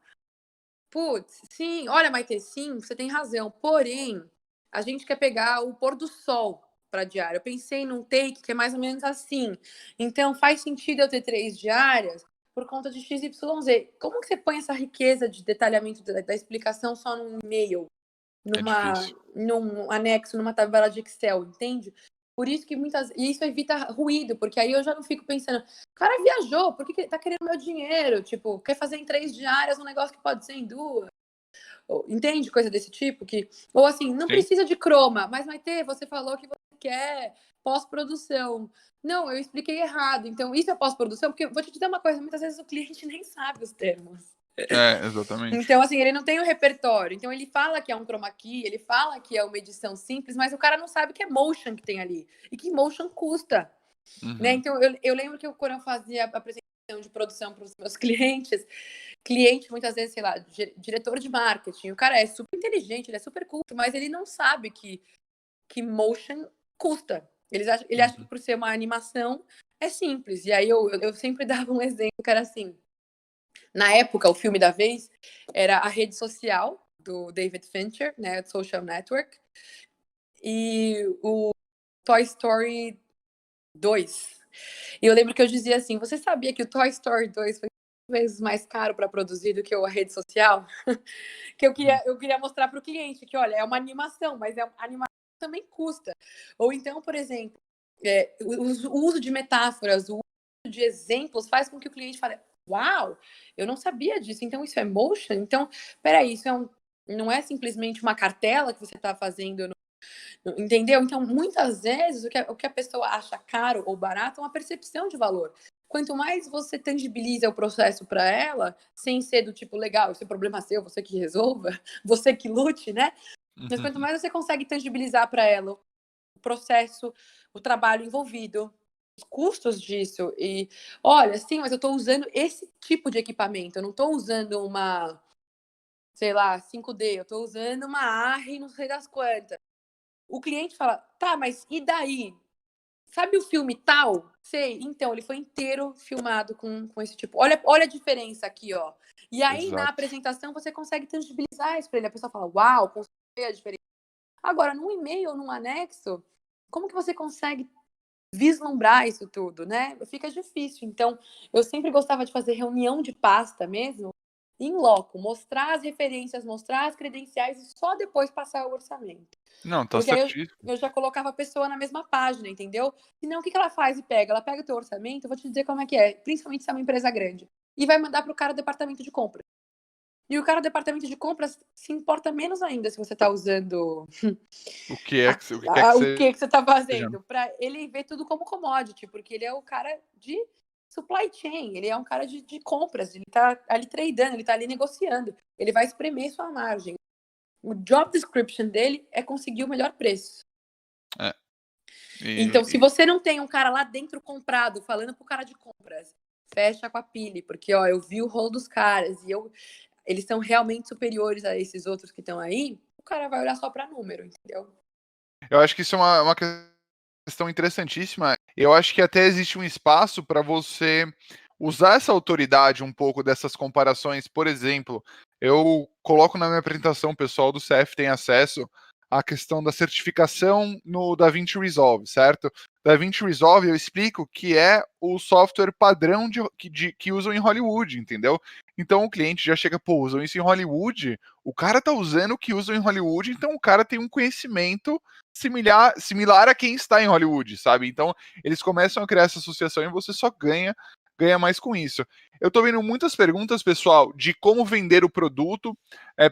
putz, sim, olha, Maite, sim, você tem razão, porém, a gente quer pegar o pôr do sol para diária. Eu pensei num take que é mais ou menos assim. Então, faz sentido eu ter 3 diárias por conta de XYZ. Como que você põe essa riqueza de detalhamento da explicação só num e-mail, num anexo, numa tabela de Excel, entende? Por isso que e isso evita ruído, porque aí eu já não fico pensando, o cara viajou, por que tá querendo meu dinheiro? Tipo, quer fazer em 3 diárias um negócio que pode ser em 2? Entende? Coisa desse tipo? Ou assim, não precisa de croma, mas Maitê, você falou que você quer pós-produção. Não, eu expliquei errado. Então, isso é pós-produção, porque vou te dizer uma coisa, muitas vezes o cliente nem sabe os termos. Exatamente. Então, assim, ele não tem o repertório. Então, ele fala que é um chroma key, ele fala que é uma edição simples, mas o cara não sabe que é motion que tem ali. E que motion custa. Né? Então, eu lembro que quando eu fazia a apresentação de produção para os meus cliente, muitas vezes, sei lá, diretor de marketing, o cara é super inteligente, ele é super culto, mas ele não sabe que motion custa. Ele acha que por ser uma animação é simples. E aí eu sempre dava um exemplo que era assim, na época, o filme da vez era a rede social do David Fincher, né, Social Network, e o Toy Story 2. E eu lembro que eu dizia assim, você sabia que o Toy Story 2 foi 5 vezes mais caro para produzir do que a rede social? Que eu queria mostrar para o cliente que, olha, é uma animação, mas a animação também custa. Ou então, por exemplo, o uso de metáforas, o uso de exemplos faz com que o cliente fale, uau, eu não sabia disso, então isso é motion? Então, peraí, isso não é simplesmente uma cartela que você está fazendo, entendeu? Então, muitas vezes, o que a pessoa acha caro ou barato é uma percepção de valor. Quanto mais você tangibiliza o processo para ela, sem ser do tipo, legal, esse problema é seu, você que resolva, você que lute, né? Mas quanto mais você consegue tangibilizar para ela o processo, o trabalho envolvido, os custos disso, e olha, sim, mas eu estou usando esse tipo de equipamento, eu não estou usando uma, sei lá, 5D, eu estou usando uma ARRI, não sei das quantas. O cliente fala, tá, mas e daí? Sabe o filme tal? Sei. Então, ele foi inteiro filmado com esse tipo. Olha a diferença aqui, ó. E aí, na apresentação, você consegue tangibilizar isso para ele. A pessoa fala, uau, consegui a diferença. Agora, num e-mail, num anexo, como que você consegue vislumbrar isso tudo, né? Fica difícil. Então, eu sempre gostava de fazer reunião de pasta mesmo, em loco, mostrar as referências, mostrar as credenciais e só depois passar o orçamento. Não, tá Porque aí certíssimo. eu já colocava a pessoa na mesma página, entendeu? Senão, o que ela faz e pega? Ela pega o teu orçamento, eu vou te dizer como é que é, principalmente se é uma empresa grande, e vai mandar para o cara do departamento de compras. E o cara do departamento de compras se importa menos ainda se você está usando o que é que, o que você está fazendo. Para ele ver tudo como commodity, porque ele é o cara de supply chain, ele é um cara de compras, ele está ali tradando, ele está ali negociando, ele vai espremer sua margem. O job description dele é conseguir o melhor preço. Então, se você não tem um cara lá dentro comprado, falando pro cara de compras, fecha com a Pili, porque ó, eu vi o rolo dos caras e eles são realmente superiores a esses outros que estão aí, o cara vai olhar só para número, entendeu? Eu acho que isso é uma questão interessantíssima. Eu acho que até existe um espaço para você usar essa autoridade um pouco dessas comparações. Por exemplo, eu coloco na minha apresentação, o pessoal do CF tem acesso à questão da certificação no DaVinci Resolve, certo? DaVinci Resolve eu explico que é o software padrão que usam em Hollywood, entendeu? Então o cliente já chega, pô, usam isso em Hollywood, o cara tá usando o que usam em Hollywood, então o cara tem um conhecimento similar a quem está em Hollywood, sabe? Então eles começam a criar essa associação e você só ganha mais com isso. Eu tô vendo muitas perguntas, pessoal, de como vender o produto,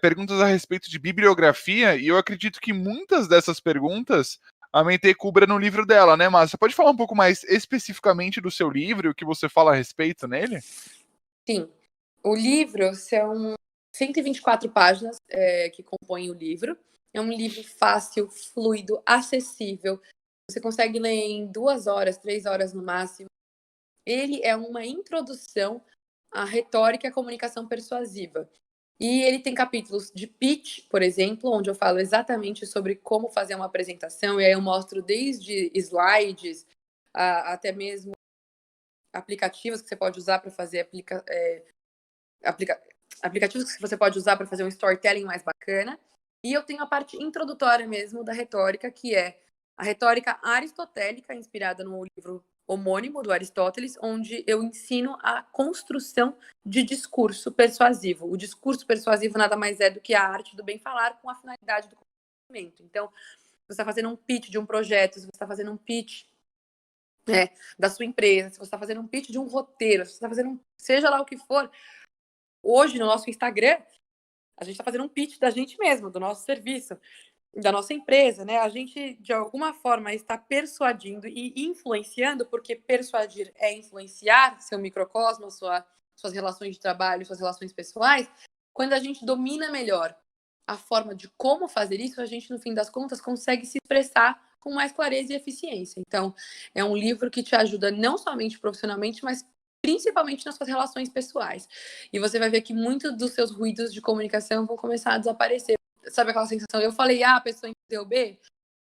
perguntas a respeito de bibliografia, e eu acredito que muitas dessas perguntas a Mente cubra no livro dela, né, Márcia? Você pode falar um pouco mais especificamente do seu livro e o que você fala a respeito nele? Sim. O livro são 124 páginas que compõem o livro. É um livro fácil, fluido, acessível. Você consegue ler em 2 horas, 3 horas no máximo. Ele é uma introdução à retórica e à comunicação persuasiva. E ele tem capítulos de pitch, por exemplo, onde eu falo exatamente sobre como fazer uma apresentação, e aí eu mostro desde slides até mesmo aplicativos que você pode usar para fazer aplicativos que você pode usar para fazer um storytelling mais bacana. E eu tenho a parte introdutória mesmo da retórica, que é A retórica aristotélica, inspirada no livro homônimo do Aristóteles, onde eu ensino a construção de discurso persuasivo. O discurso persuasivo nada mais é do que a arte do bem falar com a finalidade do conhecimento. Então, você está fazendo um pitch de um projeto, se você está fazendo um pitch da sua empresa, se você está fazendo um pitch de um roteiro, se você está fazendo seja lá o que for, hoje no nosso Instagram, a gente está fazendo um pitch da gente mesmo, do nosso serviço, da nossa empresa, né? A gente, de alguma forma, está persuadindo e influenciando, porque persuadir é influenciar seu microcosmo, suas relações de trabalho, suas relações pessoais. Quando a gente domina melhor a forma de como fazer isso, a gente, no fim das contas, consegue se expressar com mais clareza e eficiência. Então, é um livro que te ajuda não somente profissionalmente, mas principalmente nas suas relações pessoais. E você vai ver que muitos dos seus ruídos de comunicação vão começar a desaparecer. Sabe aquela sensação? Eu falei A, a pessoa entendeu B?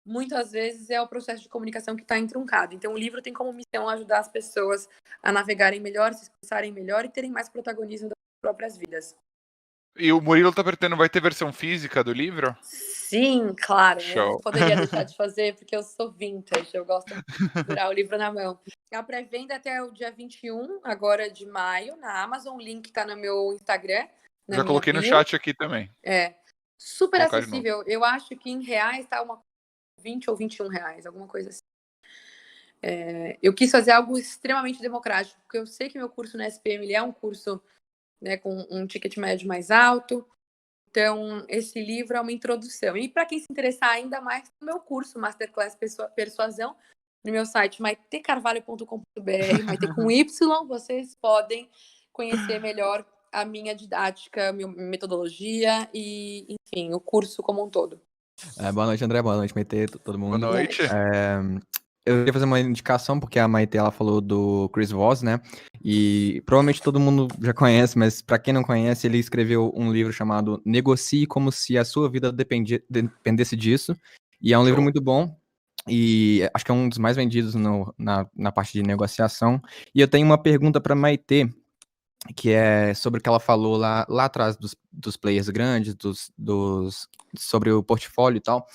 Muitas vezes é o processo de comunicação que está entroncado. Então, o livro tem como missão ajudar as pessoas a navegarem melhor, se expressarem melhor e terem mais protagonismo das próprias vidas. E o Murilo tá perguntando, vai ter versão física do livro? Sim, claro. Eu não Show. poderia deixar de fazer, porque eu sou vintage. Eu gosto de segurar o livro na mão. A pré-venda é até o dia 21, agora de maio, na Amazon. O link tá no meu Instagram. Já coloquei no chat aqui também. Super acessível. Eu acho que em reais tá uma 20 ou 21 reais, alguma coisa assim. Eu quis fazer algo extremamente democrático, porque eu sei que meu curso no SPM ele é um curso, né, com um ticket médio mais alto. Então, esse livro é uma introdução. E para quem se interessar ainda mais, no meu curso Masterclass Persuasão, no meu site maitecarvalho.com.br, Maite com Y, vocês podem conhecer melhor a minha didática, minha metodologia e, enfim, o curso como um todo. Boa noite, André. Boa noite, Maite, todo mundo. Boa noite. Eu queria fazer uma indicação, porque a Maite, ela falou do Chris Voss, né? E provavelmente todo mundo já conhece, mas para quem não conhece, ele escreveu um livro chamado Negocie como se a sua vida dependesse disso. E é um livro muito bom. E acho que é um dos mais vendidos na parte de negociação. E eu tenho uma pergunta para Maite, que é sobre o que ela falou lá atrás dos players grandes, sobre o portfólio e tal.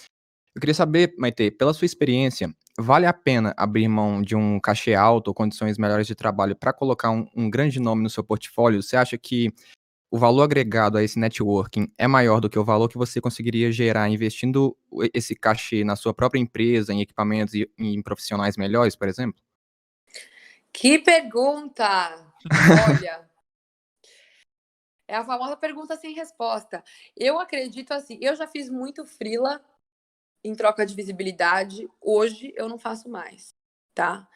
Eu queria saber, Maite, pela sua experiência, vale a pena abrir mão de um cachê alto ou condições melhores de trabalho para colocar um grande nome no seu portfólio? Você acha que o valor agregado a esse networking é maior do que o valor que você conseguiria gerar investindo esse cachê na sua própria empresa, em equipamentos e em profissionais melhores, por exemplo? Que pergunta! Olha, é a famosa pergunta sem resposta. Eu acredito assim, eu já fiz muito freela em troca de visibilidade. Hoje eu não faço mais, tá?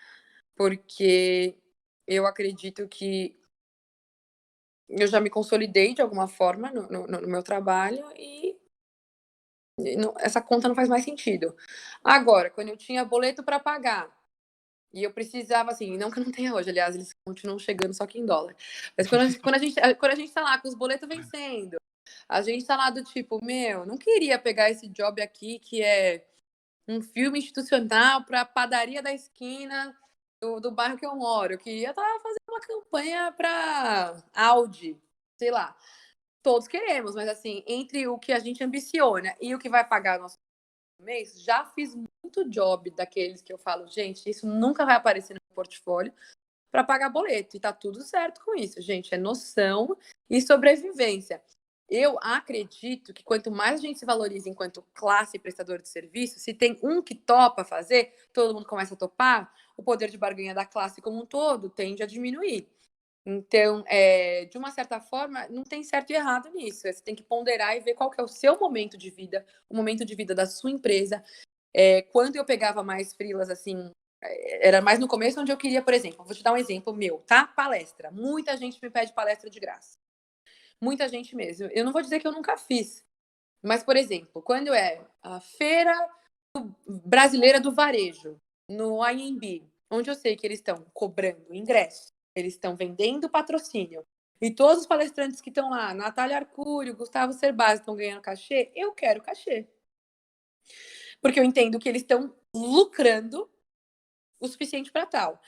Porque eu acredito que eu já me consolidei de alguma forma no meu trabalho e essa conta não faz mais sentido. Agora, quando eu tinha boleto para pagar e eu precisava, assim, não que eu não tenha hoje, aliás, eles continuam chegando só que em dólar. Mas quando a gente tá lá com os boletos vencendo, a gente tá lá do tipo, não queria pegar esse job aqui que é um filme institucional para a padaria da esquina do bairro que eu moro. Eu queria estar fazendo uma campanha para Audi, sei lá. Todos queremos, mas assim, entre o que a gente ambiciona e o que vai pagar nosso mês, já fiz muito job daqueles que eu falo, gente, isso nunca vai aparecer no portfólio para pagar boleto. E tá tudo certo com isso, gente. É noção e sobrevivência. Eu acredito que quanto mais a gente se valoriza enquanto classe e prestador de serviço, se tem um que topa fazer, todo mundo começa a topar, o poder de barganha da classe como um todo tende a diminuir. Então, de uma certa forma, não tem certo e errado nisso. Você tem que ponderar e ver qual que é o seu momento de vida, o momento de vida da sua empresa. Quando eu pegava mais freelas, assim, era mais no começo onde eu queria, por exemplo, vou te dar um exemplo meu, tá? Palestra. Muita gente me pede palestra de graça. Muita gente mesmo. Eu não vou dizer que eu nunca fiz. Mas, por exemplo, quando é a Feira Brasileira do Varejo, no IMB, onde eu sei que eles estão cobrando ingresso, eles estão vendendo patrocínio, e todos os palestrantes que estão lá, Natália Arcúrio, Gustavo Cerbasi, estão ganhando cachê, eu quero cachê. Porque eu entendo que eles estão lucrando o suficiente para tal.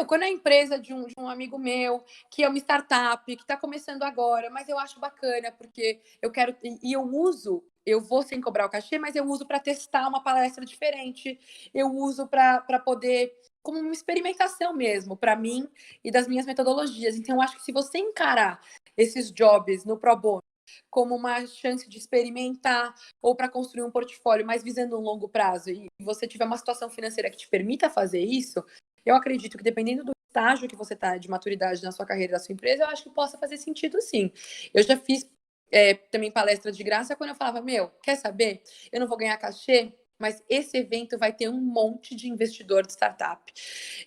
Quando é a empresa de um amigo meu, que é uma startup, que está começando agora, mas eu acho bacana, porque eu quero... E eu uso eu vou sem cobrar o cachê, mas eu uso para testar uma palestra diferente, eu uso para poder, como uma experimentação mesmo, para mim e das minhas metodologias. Então, eu acho que se você encarar esses jobs no pro bono como uma chance de experimentar ou para construir um portfólio, mas visando um longo prazo, e você tiver uma situação financeira que te permita fazer isso, eu acredito que dependendo do estágio que você está de maturidade na sua carreira, da sua empresa, eu acho que possa fazer sentido sim. Eu já fiz também palestra de graça quando eu falava, quer saber? Eu não vou ganhar cachê, mas esse evento vai ter um monte de investidor de startup.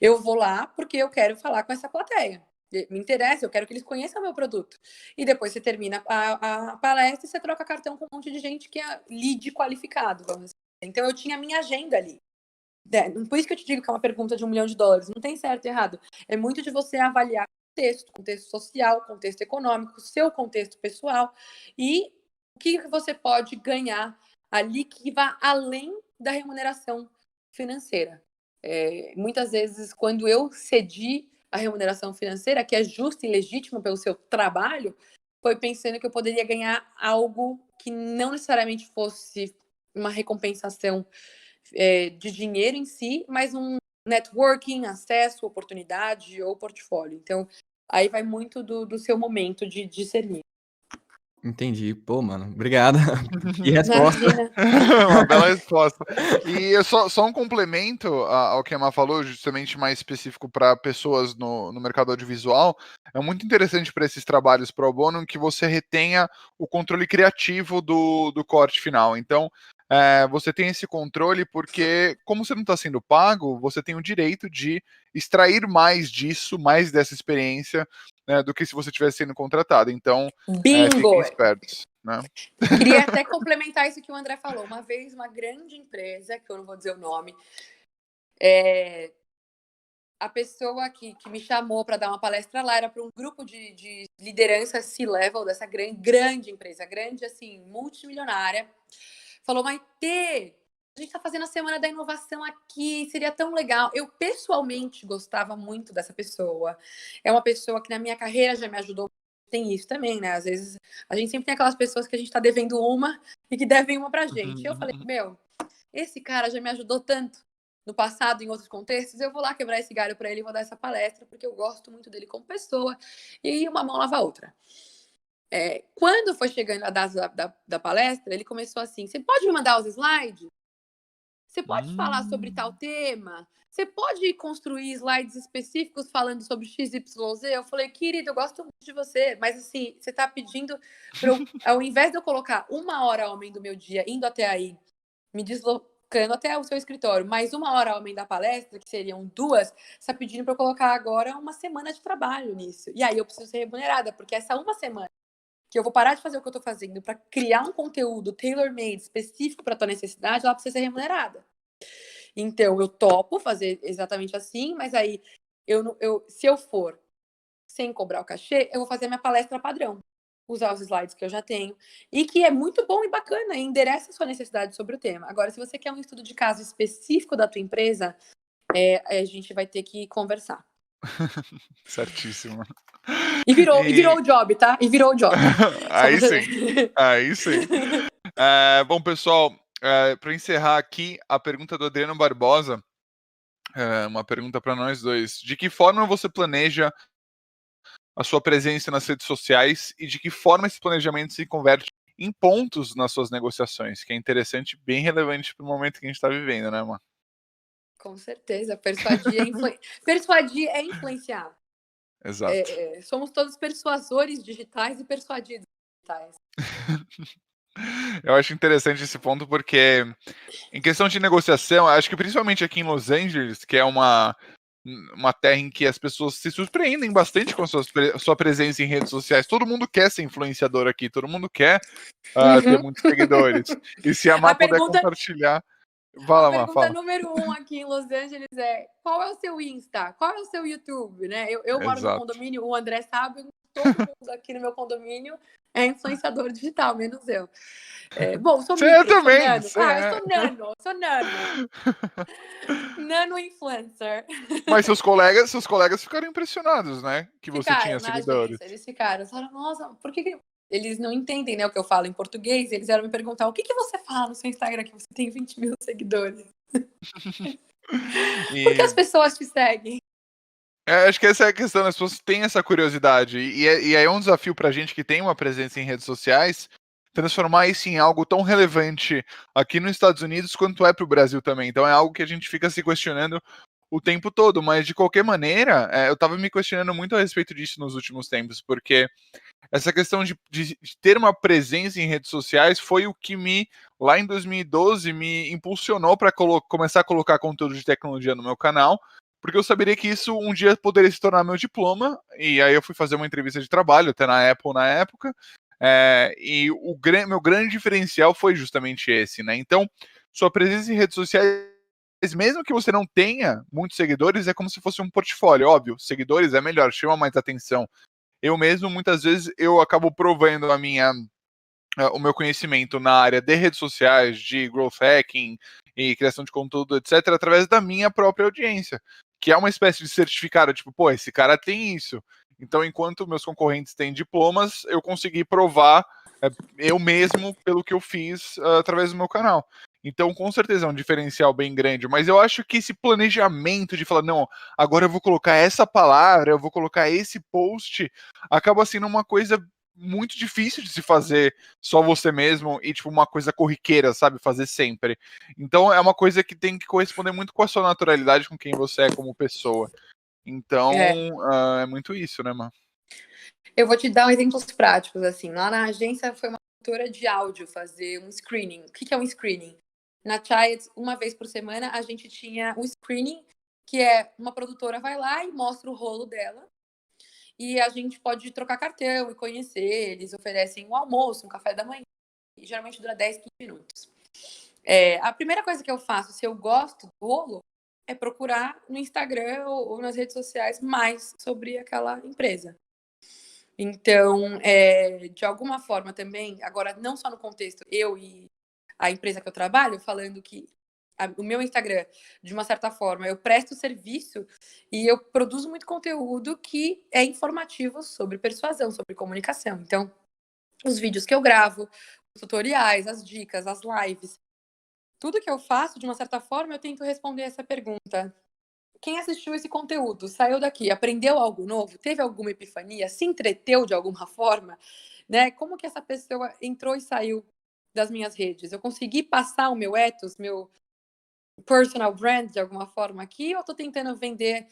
Eu vou lá porque eu quero falar com essa plateia. Me interessa, eu quero que eles conheçam o meu produto. E depois você termina a palestra e você troca cartão com um monte de gente que é lead qualificado, vamos dizer. Então eu tinha a minha agenda ali. Por isso que eu te digo que é uma pergunta de $1 milhão. Não tem certo e errado. É muito de você avaliar contexto social, contexto econômico, seu contexto pessoal e o que você pode ganhar ali que vá além da remuneração financeira. Muitas vezes, quando eu cedi a remuneração financeira, que é justa e legítima pelo seu trabalho, foi pensando que eu poderia ganhar algo que não necessariamente fosse uma recompensação de dinheiro em si, mas um networking, acesso, oportunidade ou portfólio. Então, aí vai muito do seu momento de discernir. Entendi. Pô, mano, obrigado. Que resposta. Imagina. Uma bela resposta. E só um complemento ao que a Emma falou, justamente mais específico para pessoas no mercado audiovisual. É muito interessante para esses trabalhos pro bono que você retenha o controle criativo do corte final. Então, você tem esse controle porque, como você não está sendo pago, você tem o direito de extrair mais disso, mais dessa experiência, né, do que se você estivesse sendo contratado. Então, Bingo! fiquem espertos. Né? Queria até complementar isso que o André falou. Uma vez, uma grande empresa, que eu não vou dizer o nome, a pessoa que me chamou para dar uma palestra lá era para um grupo de liderança C-level dessa grande empresa, grande, assim, multimilionária. Falou, Maitê, a gente está fazendo a Semana da Inovação aqui, seria tão legal. Eu, pessoalmente, gostava muito dessa pessoa. É uma pessoa que na minha carreira já me ajudou. Tem isso também, né? Às vezes, a gente sempre tem aquelas pessoas que a gente está devendo uma e que devem uma pra gente. Eu falei, esse cara já me ajudou tanto no passado, em outros contextos, eu vou lá quebrar esse galho para ele e vou dar essa palestra, porque eu gosto muito dele como pessoa, e uma mão lava a outra. Quando foi chegando a data da palestra, ele começou assim, você pode me mandar os slides? Você pode falar sobre tal tema? Você pode construir slides específicos falando sobre XYZ? Eu falei, querido, eu gosto muito de você, mas assim, você está pedindo para eu, ao invés de eu colocar 1 hora homem do meu dia indo até aí, me deslocando até o seu escritório, mais 1 hora homem da palestra, que seriam 2, você está pedindo para eu colocar agora uma semana de trabalho nisso. E aí eu preciso ser remunerada, porque essa 1 semana que eu vou parar de fazer o que eu estou fazendo para criar um conteúdo tailor-made, específico para a tua necessidade, ela precisa ser remunerada. Então, eu topo fazer exatamente assim, mas aí, se eu for sem cobrar o cachê, eu vou fazer minha palestra padrão. Usar os slides que eu já tenho. E que é muito bom e bacana, e endereça a sua necessidade sobre o tema. Agora, se você quer um estudo de caso específico da tua empresa, a gente vai ter que conversar. Certíssimo. E virou o job, tá? E virou o job. Aí sim. Bom, pessoal, para encerrar aqui, a pergunta do Adriano Barbosa, uma pergunta para nós dois. De que forma você planeja a sua presença nas redes sociais e de que forma esse planejamento se converte em pontos nas suas negociações? Que é interessante, bem relevante para o momento que a gente está vivendo, né, Mar? Com certeza. Persuadir é influenciar. Exato. Somos todos persuasores digitais e persuadidos digitais. Eu acho interessante esse ponto porque, em questão de negociação, acho que principalmente aqui em Los Angeles, que é uma terra em que as pessoas se surpreendem bastante com a sua presença em redes sociais. Todo mundo quer ser influenciador aqui, todo mundo quer ter muitos seguidores. E se a Mar puder compartilhar... A pergunta número 1 aqui em Los Angeles é: qual é o seu Insta? Qual é o seu YouTube? Né? Eu moro no condomínio, o André sabe, todo mundo aqui no meu condomínio é influenciador digital, menos eu. Bom, sou micro, também. Eu sou nano. Nano influencer. Mas seus colegas ficaram impressionados, né? Que você tinha seguidores. Eles ficaram. Falaram, nossa, por que eles não entendem, né, o que eu falo em português. Eles vieram me perguntar, o que você fala no seu Instagram que você tem 20 mil seguidores? Por que as pessoas te seguem? Acho que essa é a questão, as pessoas têm essa curiosidade. E aí é um desafio pra gente que tem uma presença em redes sociais, transformar isso em algo tão relevante aqui nos Estados Unidos quanto é pro Brasil também. Então é algo que a gente fica se questionando o tempo todo, mas de qualquer maneira, eu tava me questionando muito a respeito disso nos últimos tempos, porque essa questão de ter uma presença em redes sociais foi o que lá em 2012, me impulsionou para começar a colocar conteúdo de tecnologia no meu canal, porque eu saberia que isso um dia poderia se tornar meu diploma, e aí eu fui fazer uma entrevista de trabalho, até na Apple na época, e meu grande diferencial foi justamente esse, né? Então, sua presença em redes sociais, mesmo que você não tenha muitos seguidores, é como se fosse um portfólio, óbvio, seguidores é melhor, chama mais atenção. Eu mesmo, muitas vezes, eu acabo provando o meu conhecimento na área de redes sociais, de growth hacking e criação de conteúdo, etc., através da minha própria audiência, que é uma espécie de certificado, tipo, pô, esse cara tem isso. Então, enquanto meus concorrentes têm diplomas, eu consegui provar eu mesmo pelo que eu fiz através do meu canal. Então, com certeza é um diferencial bem grande, mas eu acho que esse planejamento de falar, não, agora eu vou colocar essa palavra, eu vou colocar esse post, acaba sendo uma coisa muito difícil de se fazer só você mesmo e, tipo, uma coisa corriqueira, sabe? Fazer sempre. Então, é uma coisa que tem que corresponder muito com a sua naturalidade, com quem você é como pessoa. Então, é muito isso, né, mano? Eu vou te dar exemplos práticos, assim. Lá na agência foi uma produtora de áudio fazer um screening. O que é um screening? Na Child, uma vez por semana, a gente tinha um screening, que é uma produtora vai lá e mostra o rolo dela, e a gente pode trocar cartão e conhecer. Eles oferecem um almoço, um café da manhã, e geralmente dura 10, 15 minutos. A primeira coisa que eu faço, se eu gosto do rolo, é procurar no Instagram ou nas redes sociais mais sobre aquela empresa. Então, de alguma forma também, agora não só no contexto, eu e a empresa que eu trabalho, falando que o meu Instagram, de uma certa forma, eu presto serviço e eu produzo muito conteúdo que é informativo sobre persuasão, sobre comunicação. Então, os vídeos que eu gravo, os tutoriais, as dicas, as lives, tudo que eu faço, de uma certa forma, eu tento responder essa pergunta. Quem assistiu esse conteúdo, saiu daqui, aprendeu algo novo, teve alguma epifania, se entreteu de alguma forma, né? Como que essa pessoa entrou e saiu das minhas redes? Eu consegui passar o meu ethos, meu personal brand de alguma forma aqui, ou eu tô tentando vender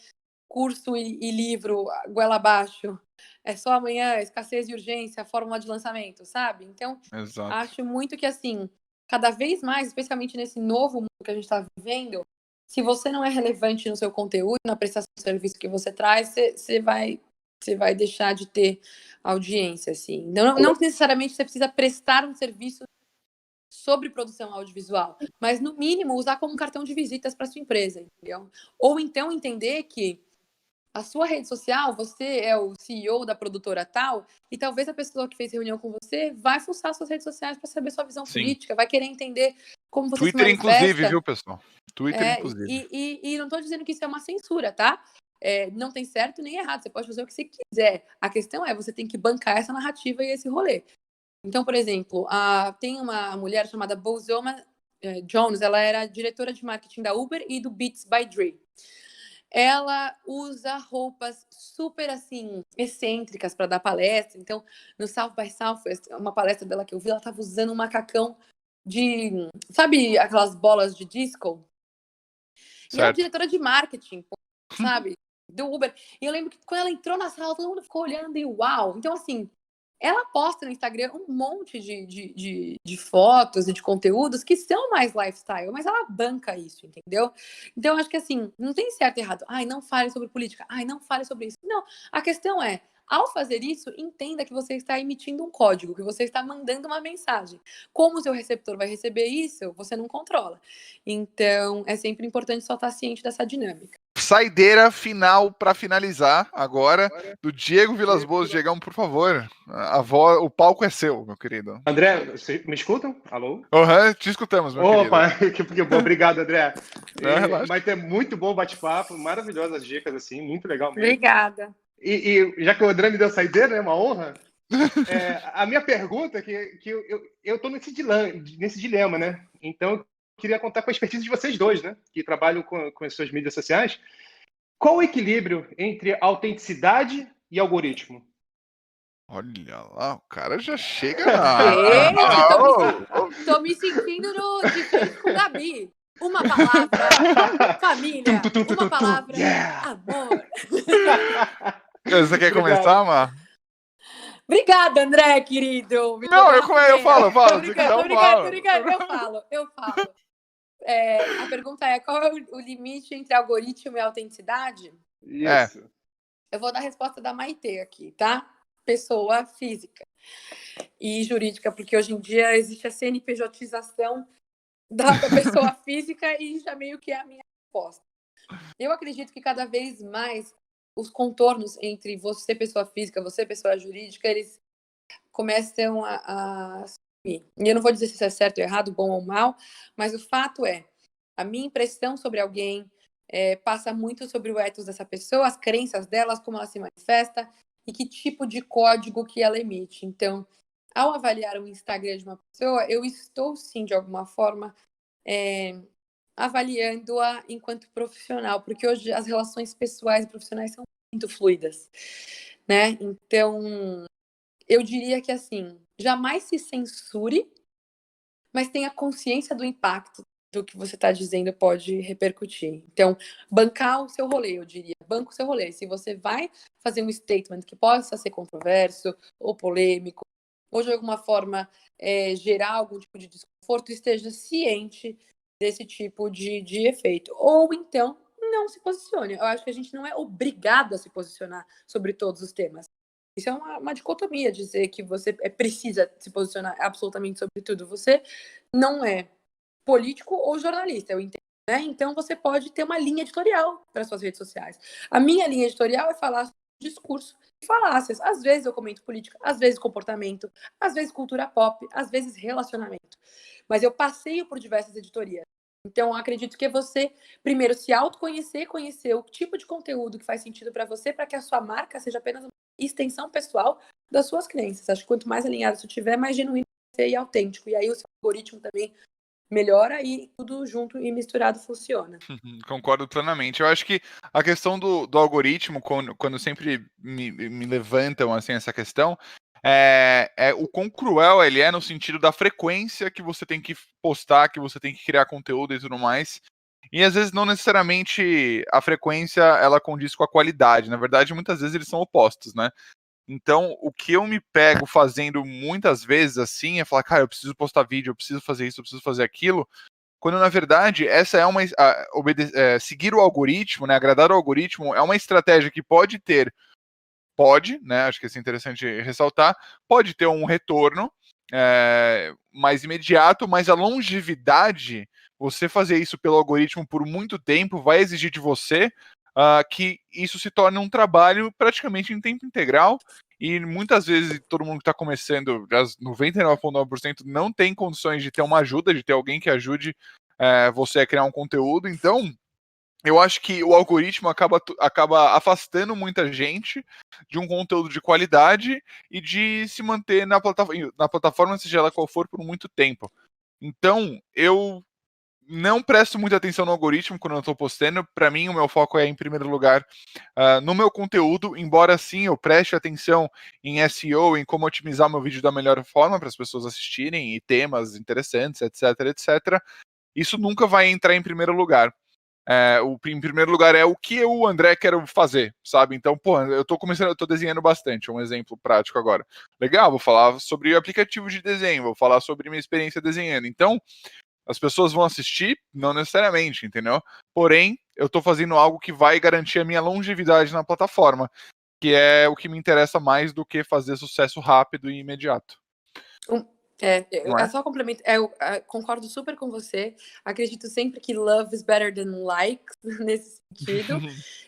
curso e livro goela abaixo? É só amanhã, escassez e urgência, fórmula de lançamento, sabe? Então, Exato. acho muito que, assim, cada vez mais, especialmente nesse novo mundo que a gente tá vivendo, se você não é relevante no seu conteúdo, na prestação de serviço que você traz, você vai deixar de ter audiência, assim. Não necessariamente você precisa prestar um serviço sobre produção audiovisual, mas, no mínimo, usar como cartão de visitas para sua empresa, entendeu? Ou então entender que a sua rede social, você é o CEO da produtora tal, e talvez a pessoa que fez reunião com você vai fuçar suas redes sociais para saber sua visão política, vai querer entender como você Twitter, se manifesta. inclusive, viu, pessoal? Twitter, inclusive. E não estou dizendo que isso é uma censura, tá? Não tem certo nem errado, você pode fazer o que você quiser. A questão é, você tem que bancar essa narrativa e esse rolê. Então, por exemplo, tem uma mulher chamada Bozoma Jones, ela era diretora de marketing da Uber e do Beats by Dre. Ela usa roupas super, assim, excêntricas para dar palestra. Então, no South by Southwest, uma palestra dela que eu vi, ela estava usando um macacão de... Sabe aquelas bolas de disco? E ela é diretora de marketing, sabe? Do Uber. E eu lembro que quando ela entrou na sala, todo mundo ficou olhando e uau! Então, assim, ela posta no Instagram um monte de fotos e de conteúdos que são mais lifestyle, mas ela banca isso, entendeu? Então, eu acho que, assim, não tem certo e errado. Ai, não fale sobre política. Ai, não fale sobre isso. Não, a questão é, ao fazer isso, entenda que você está emitindo um código, que você está mandando uma mensagem. Como o seu receptor vai receber isso, você não controla. Então, é sempre importante só estar ciente dessa dinâmica. Saideira final para finalizar agora do Diego Vilas Boas. Diegão, por favor, o palco é seu, meu querido. André, me escutam? Alô? Te escutamos, meu querido. Que bom, obrigado, André. Mas é muito bom o bate-papo, maravilhosas dicas, assim, muito legal mesmo. Obrigada. E já que o André me deu saideira, é uma honra, A minha pergunta é que eu tô nesse dilema, né? Então, eu queria contar com a expertise de vocês dois, né? Que trabalham com as suas mídias sociais. Qual o equilíbrio entre autenticidade e algoritmo? Olha lá, o cara já chega Gente, na. tô me sentindo de frente com o Gabi. Uma palavra, família. Uma palavra, Yeah! amor. Você quer Obrigado. começar, Mar? Obrigada, André, querido. Me Não, jogou eu na falo, fogueira. falo. Tô Você que brincando, dá tô um brincando, tô fala. brincando. Eu falo. A pergunta é, qual é o limite entre algoritmo e autenticidade? Isso. Eu vou dar a resposta da Maitê aqui, tá? Pessoa física e jurídica, porque hoje em dia existe a CNPJização da pessoa física e já meio que é a minha resposta. Eu acredito que cada vez mais os contornos entre você, pessoa física, você, pessoa jurídica, eles começam a sumir. E eu não vou dizer se isso é certo ou errado, bom ou mal, mas o fato é, a minha impressão sobre alguém passa muito sobre o ethos dessa pessoa, as crenças delas, como ela se manifesta e que tipo de código que ela emite. Então, ao avaliar o Instagram de uma pessoa, eu estou, sim, de alguma forma, avaliando-a enquanto profissional, porque hoje as relações pessoais e profissionais são muito fluidas, né? Então, eu diria que, assim, jamais se censure, mas tenha consciência do impacto do que você está dizendo pode repercutir. Então, bancar o seu rolê, eu diria. Banca o seu rolê. Se você vai fazer um statement que possa ser controverso ou polêmico, ou de alguma forma gerar algum tipo de desconforto, esteja ciente desse tipo de efeito. Ou então, não se posicione. Eu acho que a gente não é obrigado a se posicionar sobre todos os temas. Isso é uma dicotomia, dizer que você precisa se posicionar absolutamente sobre tudo. Você não é político ou jornalista, eu entendo, né? Então você pode ter uma linha editorial para suas redes sociais. A minha linha editorial é falar sobre discurso e falácias. Às vezes eu comento política, às vezes comportamento, às vezes cultura pop, às vezes relacionamento. Mas eu passeio por diversas editorias. Então, eu acredito que você, primeiro, se autoconhecer, conhecer o tipo de conteúdo que faz sentido para você, para que a sua marca seja apenas uma extensão pessoal das suas crenças. Acho que quanto mais alinhado você tiver, mais genuíno você e autêntico. E aí o seu algoritmo também melhora e tudo junto e misturado funciona. Concordo plenamente. Eu acho que a questão do algoritmo, quando sempre me levantam assim, essa questão, é o quão cruel ele é no sentido da frequência que você tem que postar, que você tem que criar conteúdo e tudo mais. E às vezes não necessariamente a frequência ela condiz com a qualidade. Na verdade, muitas vezes eles são opostos, né? Então, o que eu me pego fazendo muitas vezes assim é falar, cara, eu preciso postar vídeo, eu preciso fazer isso, eu preciso fazer aquilo, quando na verdade essa é seguir o algoritmo, né, agradar o algoritmo é uma estratégia que pode, né, acho que isso é interessante ressaltar, pode ter um retorno mais imediato, mas a longevidade, você fazer isso pelo algoritmo por muito tempo, vai exigir de você que isso se torne um trabalho praticamente em tempo integral, e muitas vezes todo mundo que está começando, 99,9% não tem condições de ter uma ajuda, de ter alguém que ajude você a criar um conteúdo. Então, eu acho que o algoritmo acaba afastando muita gente de um conteúdo de qualidade e de se manter na plataforma, seja ela qual for, por muito tempo. Então, eu não presto muita atenção no algoritmo quando eu estou postando. Para mim, o meu foco é, em primeiro lugar, no meu conteúdo, embora sim eu preste atenção em SEO, em como otimizar meu vídeo da melhor forma para as pessoas assistirem, e temas interessantes, etc, etc. Isso nunca vai entrar em primeiro lugar. Em primeiro lugar é o que eu, o André, quero fazer, sabe? Então, pô, eu tô desenhando bastante, um exemplo prático agora. Legal, vou falar sobre aplicativo de desenho, vou falar sobre minha experiência desenhando. Então, as pessoas vão assistir? Não necessariamente, entendeu? Porém, eu tô fazendo algo que vai garantir a minha longevidade na plataforma, que é o que me interessa mais do que fazer sucesso rápido e imediato. É só complemento. Eu concordo super com você. Acredito sempre que love is better than likes, nesse sentido.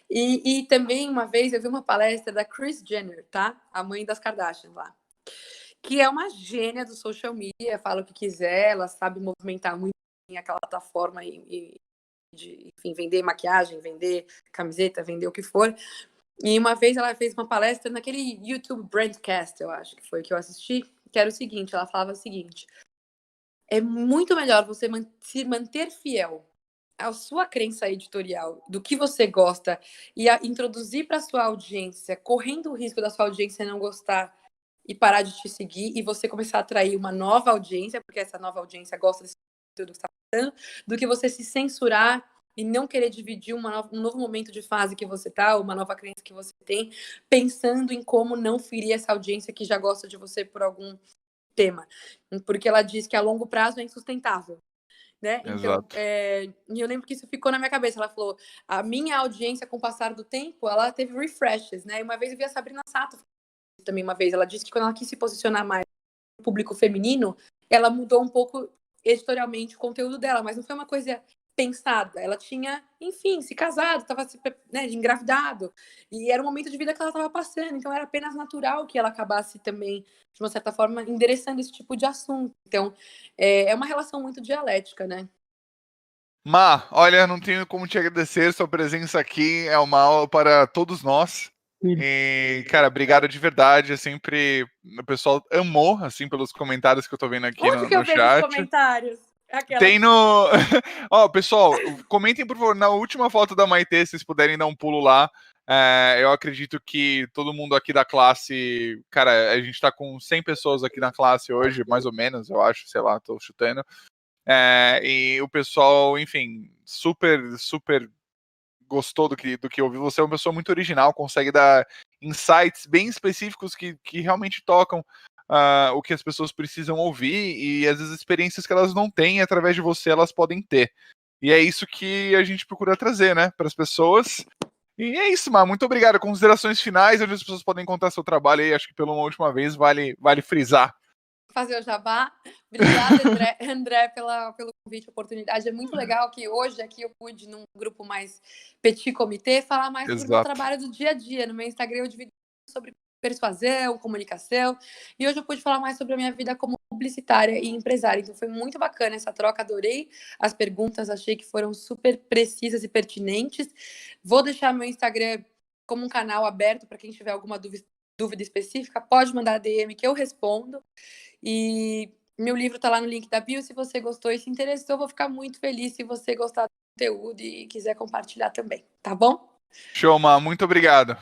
E também, uma vez, eu vi uma palestra da Kris Jenner, tá? A mãe das Kardashian lá. Que é uma gênia do social media, fala o que quiser, ela sabe movimentar muito bem aquela plataforma e enfim, vender maquiagem, vender camiseta, vender o que for. E uma vez ela fez uma palestra naquele YouTube Brandcast, eu acho que foi que eu assisti, que era o seguinte, ela falava o seguinte: é muito melhor você se manter fiel à sua crença editorial, do que você gosta, e introduzir para sua audiência, correndo o risco da sua audiência não gostar e parar de te seguir, e você começar a atrair uma nova audiência, porque essa nova audiência gosta desse conteúdo que você está passando, do que você se censurar e não querer dividir um novo momento de fase que você tá, uma nova crença que você tem, pensando em como não ferir essa audiência que já gosta de você por algum tema. Porque ela diz que a longo prazo é insustentável. Né? Então, Exato. e eu lembro que isso ficou na minha cabeça. Ela falou, a minha audiência, com o passar do tempo, ela teve refreshes, né? E uma vez eu vi a Sabrina Sato também uma vez. Ela disse que quando ela quis se posicionar mais no público feminino, ela mudou um pouco editorialmente o conteúdo dela, mas não foi uma coisa pensada. Ela tinha, enfim, se casado, estava engravidado, e era um momento de vida que ela estava passando, então era apenas natural que ela acabasse também, de uma certa forma, endereçando esse tipo de assunto. Então, é uma relação muito dialética, né? Má, olha, não tenho como te agradecer, sua presença aqui é uma aula para todos nós. E, cara, obrigado de verdade. É sempre. O pessoal amou, assim, pelos comentários que eu tô vendo aqui Onde que eu no vejo os chat. comentários? Aquela... Tem no. Ó, pessoal, comentem, por favor, na última foto da Maitê, se vocês puderem dar um pulo lá. Eu acredito que todo mundo aqui da classe. Cara, a gente tá com 100 pessoas aqui na classe hoje, mais ou menos, eu acho, sei lá, tô chutando. E o pessoal, enfim, super, super gostou do que ouviu. Você é uma pessoa muito original, consegue dar insights bem específicos que realmente tocam o que as pessoas precisam ouvir, e às vezes experiências que elas não têm, através de você, elas podem ter. E é isso que a gente procura trazer, né, para as pessoas. E é isso, Mar. Muito obrigado. Considerações finais, onde as pessoas podem encontrar seu trabalho aí, acho que pela última vez vale frisar. Fazer o jabá. Obrigada, André, pelo convite, oportunidade. É muito legal que hoje aqui eu pude, num grupo mais petit comité, falar mais sobre o meu trabalho do dia a dia. No meu Instagram eu divido sobre persuasão, comunicação, e hoje eu pude falar mais sobre a minha vida como publicitária e empresária. Então foi muito bacana essa troca, adorei as perguntas, achei que foram super precisas e pertinentes. Vou deixar meu Instagram como um canal aberto para quem tiver alguma dúvida específica, pode mandar DM que eu respondo. E meu livro tá lá no link da bio. Se você gostou e se interessou, eu vou ficar muito feliz se você gostar do conteúdo e quiser compartilhar também, tá bom? Show, Má. Muito obrigado.